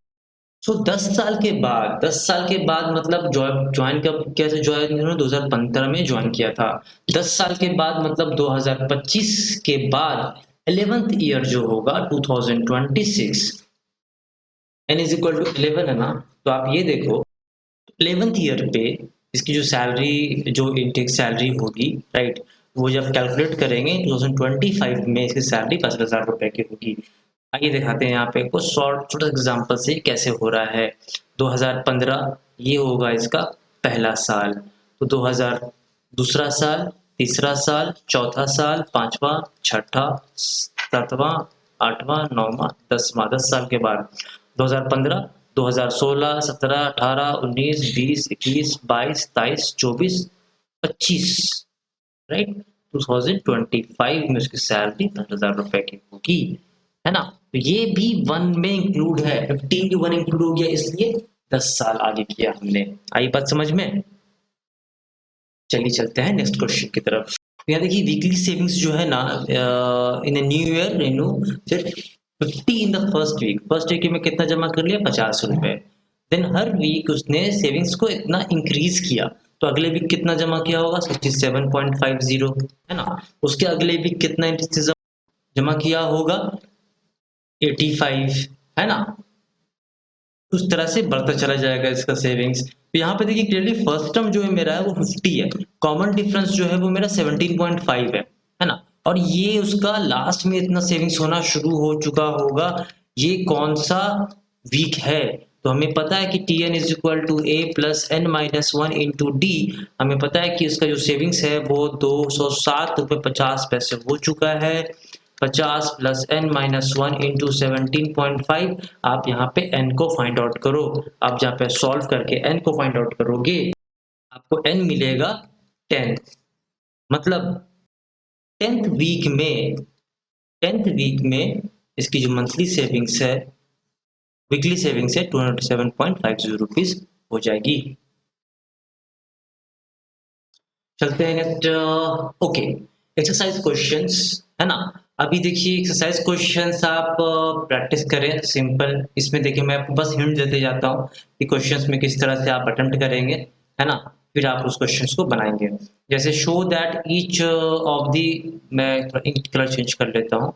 सो 10 साल के बाद, 10 साल के बाद मतलब ज्वाइन कब, कैसे ज्वाइन, इन्होंने 2015 में ज्वाइन किया था। 10 साल के बाद मतलब 2025 के बाद 11th ईयर जो होगा 2026, n इज इक्वल टू 11 है ना। तो आप ये देखो 11th ईयर पे इसकी जो सैलरी, जो इनटेक सैलरी होगी, राइट, वो जब कैलकुलेट करेंगे 2025 में इसकी सैलरी 50,000 रुपए की होगी। आइए दिखाते हैं यहाँ पे कुछ शॉर्ट छोटा एग्जांपल से कैसे हो रहा है। 2015 ये होगा इसका पहला साल, तो 2000 दूसरा साल, तीसरा साल, चौथा साल, पांचवा, छठा, सातवां, आठवां, नौवां, 10 साल के बाद 2015, 2016, 17, 18, 19, 20, 21, 22, 23, 24, 25, राइट। 2025 में उसकी सैलरी 10,000 रुपए की होगी, है ना। तो ये भी 1 में इंक्लूड है, 15 की 1 इंक्लूड हो गया, इसलिए 10 साल आगे किया हमने। आई बात समझ में। चलिए चलते हैं नेक्स्ट क्वेश्चन की तरफ। यहाँ देखिए वीकली सेविंग्स जो है ना, इन न्यू ईयर रेनू सिर्फ 50 इन द फर्स्ट वीक में कितना जमा कर लिया 50 रुपए। देन हर वीक उसने सेविंग्स को इतना इंक्रीज किया, तो अगले वीक कितना जमा किया होगा 67.50, है ना। उसके अगले वीक कितना इंटरेस्ट जमा किया होगा 85, है ना। उस तरह से बढ़ता चला जाएगा इसका सेविंग्स। तो यहाँ पे देखिए क्लियरली फर्स्ट टर्म जो है मेरा है वो 50 है, कॉमन डिफरेंस जो है वो मेरा 17.5 है ना। और ये उसका लास्ट में इतना सेविंग्स होना शुरू हो चुका होगा, ये कौन सा वीक है। तो हमें पता है कि t n is equal to a plus n minus 1 into d. हमें पता है कि इसका जो सेविंग्स है वो 207 रुपये 50 पैसे हो चुका है। 50 प्लस n माइनस 1 इंटू 17.5। आप यहाँ पे n को फाइंड आउट करो। आप जहाँ पे सॉल्व करके n को फाइंड आउट करोगे आपको n मिलेगा 10। मतलब 10th वीक में इसकी जो मंथली सेविंग्स है, वीकली सेविंग्स है 207.50 रुपीज हो जाएगी। चलते हैं नेक्स्ट। ओके, एक्सरसाइज क्वेश्चंस है ना। अभी देखिए एक्सरसाइज क्वेश्चंस आप प्रैक्टिस करें सिंपल। इसमें देखिए मैं आपको बस हिंट देते जाता हूँ कि क्वेश्चंस में किस तरह से आप अटेम्प्ट करेंगे, है ना, फिर आप उस क्वेश्चंस को बनाएंगे। जैसे show that each of the, मैं इंक कलर चेंज कर लेता हूँ,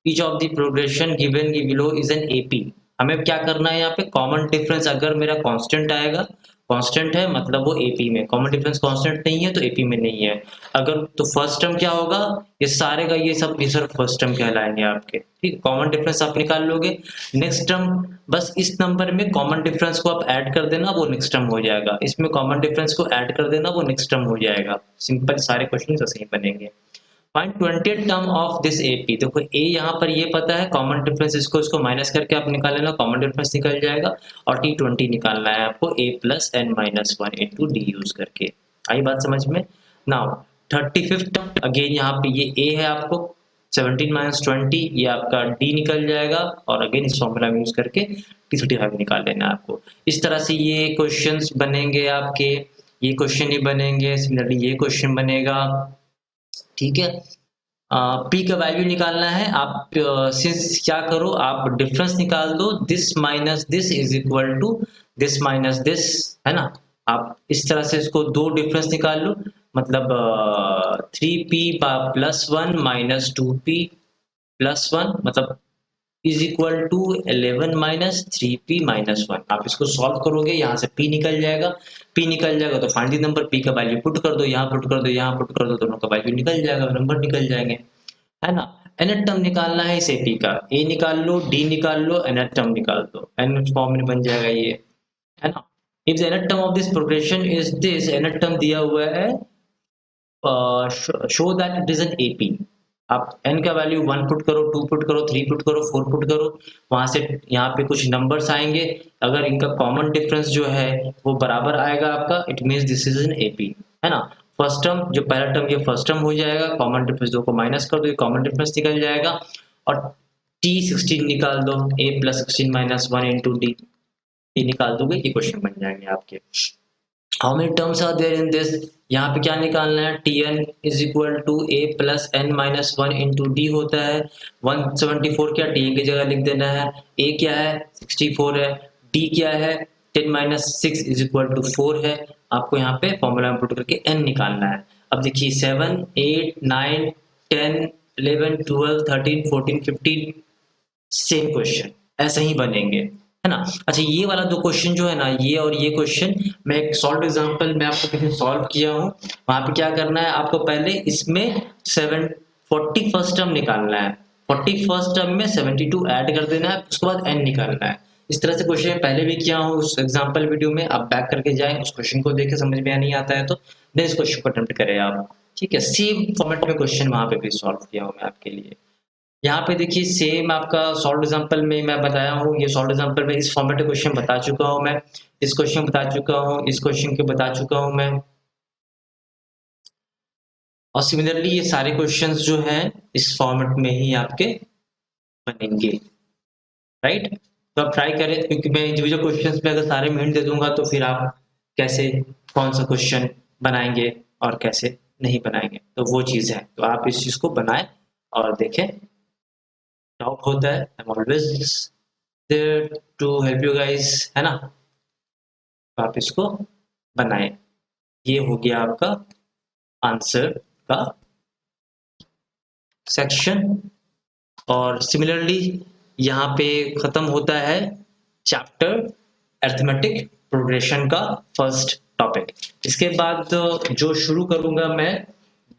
each of the progression given below is an AP. हमें क्या करना है यहाँ पे, कॉमन डिफरेंस अगर मेरा कांस्टेंट आएगा, कांस्टेंट है मतलब वो एपी में, कॉमन डिफरेंस कांस्टेंट नहीं है तो एपी में नहीं है। अगर तो फर्स्ट टर्म क्या होगा, ये सारे का ये सब फर्स्ट टर्म कहलाएंगे आपके, ठीक। कॉमन डिफरेंस आप निकाल लोगे। नेक्स्ट टर्म बस इस नंबर में कॉमन डिफरेंस को आप ऐड कर देना, वो नेक्स्ट टर्म हो जाएगा। इसमें कॉमन डिफरेंस को ऐड कर देना, वो नेक्स्ट टर्म हो जाएगा। सिंपल सारे क्वेश्चन ऐसे ही बनेंगे। Find 20th term of this AP. देखो ए यहाँ पर ये पता है, कॉमन डिफरेंस इसको माइनस करके आप निकाल लेना, कॉमन डिफरेंस निकल जाएगा। और T20 निकालना है आपको a plus n minus 1 into D use करके। आई बात समझ में। नाउ 35th टर्म, अगेन यहाँ पे ये a है, आपको 17 माइनस 20 ये आपका d निकल जाएगा, और अगेन इस फॉर्मूला में यूज करके T35 निकाल लेना है आपको। इस तरह से ये क्वेश्चंस बनेंगे आपके, ये क्वेश्चन ही बनेंगे, सिमिलरली ये क्वेश्चन बनेगा, ठीक है। पी का वैल्यू निकालना है आप। सिंस क्या करो, आप डिफरेंस निकाल दो, this minus this is equal to this minus this, है ना। आप इस तरह से इसको दो डिफरेंस निकाल लो, मतलब 3p plus 1 minus 2p plus 1 मतलब is equal to 11 minus 3p minus 1। आप इसको सॉल्व करोगे, यहाँ से p निकल जाएगा, p निकल जाएगा तो फाइंड द नंबर, p का वैल्यू पुट कर दो, यहाँ पुट कर दो, यहाँ पुट कर दो, दोनों का वैल्यू निकल जाएगा, नंबर निकल जाएंगे, है ना। nth टर्म निकालना है इस p का, a निकाल लो, d निकाल लो, nth टर्म निकाल दो, nth फॉर्म में बन जाएगा ये, है ना। If the nth term of this progression is this, nth term दिया हुआ है, show that it is an AP. आप n का वैल्यू 1 पुट करो, 2 पुट करो, 3 पुट करो, 4 पुट करो, वहां से यहाँ पे कुछ नंबर्स आएंगे। अगर इनका कॉमन डिफरेंस जो है वो बराबर आएगा आपका, it means this is an AP, है ना। फर्स्ट टर्म जो पहला टर्म ये फर्स्ट टर्म हो जाएगा, कॉमन डिफरेंस दो को माइनस कर दो, ये कॉमन डिफरेंस निकल जाएगा, और T16 निकाल दो, a प्लस 16 माइनस 1 इंटू डी, ये निकाल दोगे, ये क्वेश्चन बन जाएंगे आपके। How many terms are there in this, यहाँ पे क्या निकालना है, Tn is equal to a plus n minus 1 into d होता है। 174 क्या Tn की जगह लिख देना है, a क्या है 64 है, d क्या है 10 माइनस 6 इज इक्वल टू 4 है। आपको यहाँ पे फॉर्मूला में पुट करके n निकालना है। अब देखिए 7 8 9 10 11 12 13 14 15 सेम क्वेश्चन ऐसे ही बनेंगे, है ना। अच्छा ये वाला दो क्वेश्चन जो है ना, ये और ये क्वेश्चन, मैं एक सॉल्व एग्जांपल में आपको कहीं सॉल्व किया हूँ, वहां पे क्या करना है आपको, पहले इसमें 41st टर्म निकालना है, 41st टर्म में 72 ऐड कर देना है, उसके बाद n निकालना है। इस तरह से क्वेश्चन पहले भी किया हूँ उस एग्जाम्पल वीडियो में, आप बैक करके जाए, उस क्वेश्चन को देखे, समझ में नहीं आता है तो देन इस क्वेश्चन को अटेम्प्ट करें आप, ठीक है। सेम फॉर्मेट में क्वेश्चन वहां पे भी सॉल्व किया हूँ मैं आपके लिए। यहाँ पे देखिए सेम आपका सॉल्व एग्जांपल में मैं बताया हूँ, ये सॉल्व एग्जांपल में इस फॉर्मेट में क्वेश्चन बता चुका हूँ मैं, इस क्वेश्चन बता चुका हूँ, इस क्वेश्चन के बता चुका हूँ मैं, और सिमिलरली ये सारे क्वेश्चंस जो हैं इस फॉर्मेट में ही आपके बनेंगे, राइट। तो आप ट्राई करें, क्योंकि मैं इंडिविजुअल क्वेश्चंस में अगर सारे में हिंट दे दूंगा तो फिर आप कैसे कौन सा क्वेश्चन बनाएंगे और कैसे नहीं बनाएंगे, तो वो चीज़ है। तो आप इस चीज़ को बनाएं और देखें, डाउट होता है, I am always there to help you guys, है ना। तो आप इसको बनाएं। ये हो गया आपका आंसर का सेक्शन, और सिमिलरली यहाँ पे खत्म होता है चैप्टर अरिथमेटिक प्रोग्रेशन का फर्स्ट टॉपिक। इसके बाद जो शुरू करूंगा मैं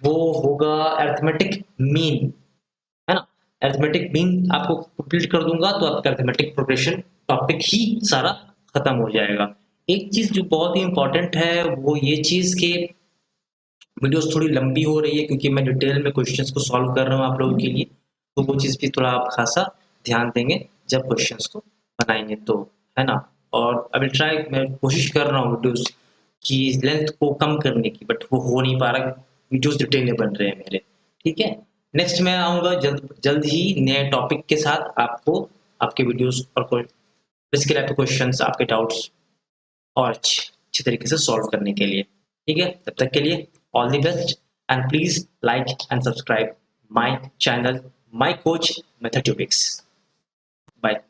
वो होगा अरिथमेटिक मीन, है ना। अरिथमेटिक मीन आपको कंप्लीट कर दूंगा तो आपका अरिथमेटिक प्रोग्रेशन टॉपिक ही सारा खत्म हो जाएगा। एक चीज जो बहुत ही इंपॉर्टेंट है वो ये चीज के वीडियोस थोड़ी लंबी हो रही है, क्योंकि मैं डिटेल में क्वेश्चंस को सॉल्व कर रहा हूँ आप लोगों के लिए, तो वो चीज़ भी थोड़ा आप खासा ध्यान देंगे जब क्वेश्चंस को बनाएंगे तो, है ना। और अभी ट्राई मैं कोशिश कर रहा हूँ वीडियोस की लेंथ को कम करने की, बट वो हो नहीं पा रहा, वीडियोस डिटेल बन रहे हैं मेरे। ठीक है, नेक्स्ट मैं आऊँगा जल्द जल्द ही नए टॉपिक के साथ, आपको आपके वीडियोस और कोई इसके टाइप के क्वेश्चंस, आपके डाउट्स और अच्छे तरीके से सॉल्व करने के लिए। ठीक है, तब तक के लिए all the best and please like and subscribe my channel, my coach mathematics. Bye.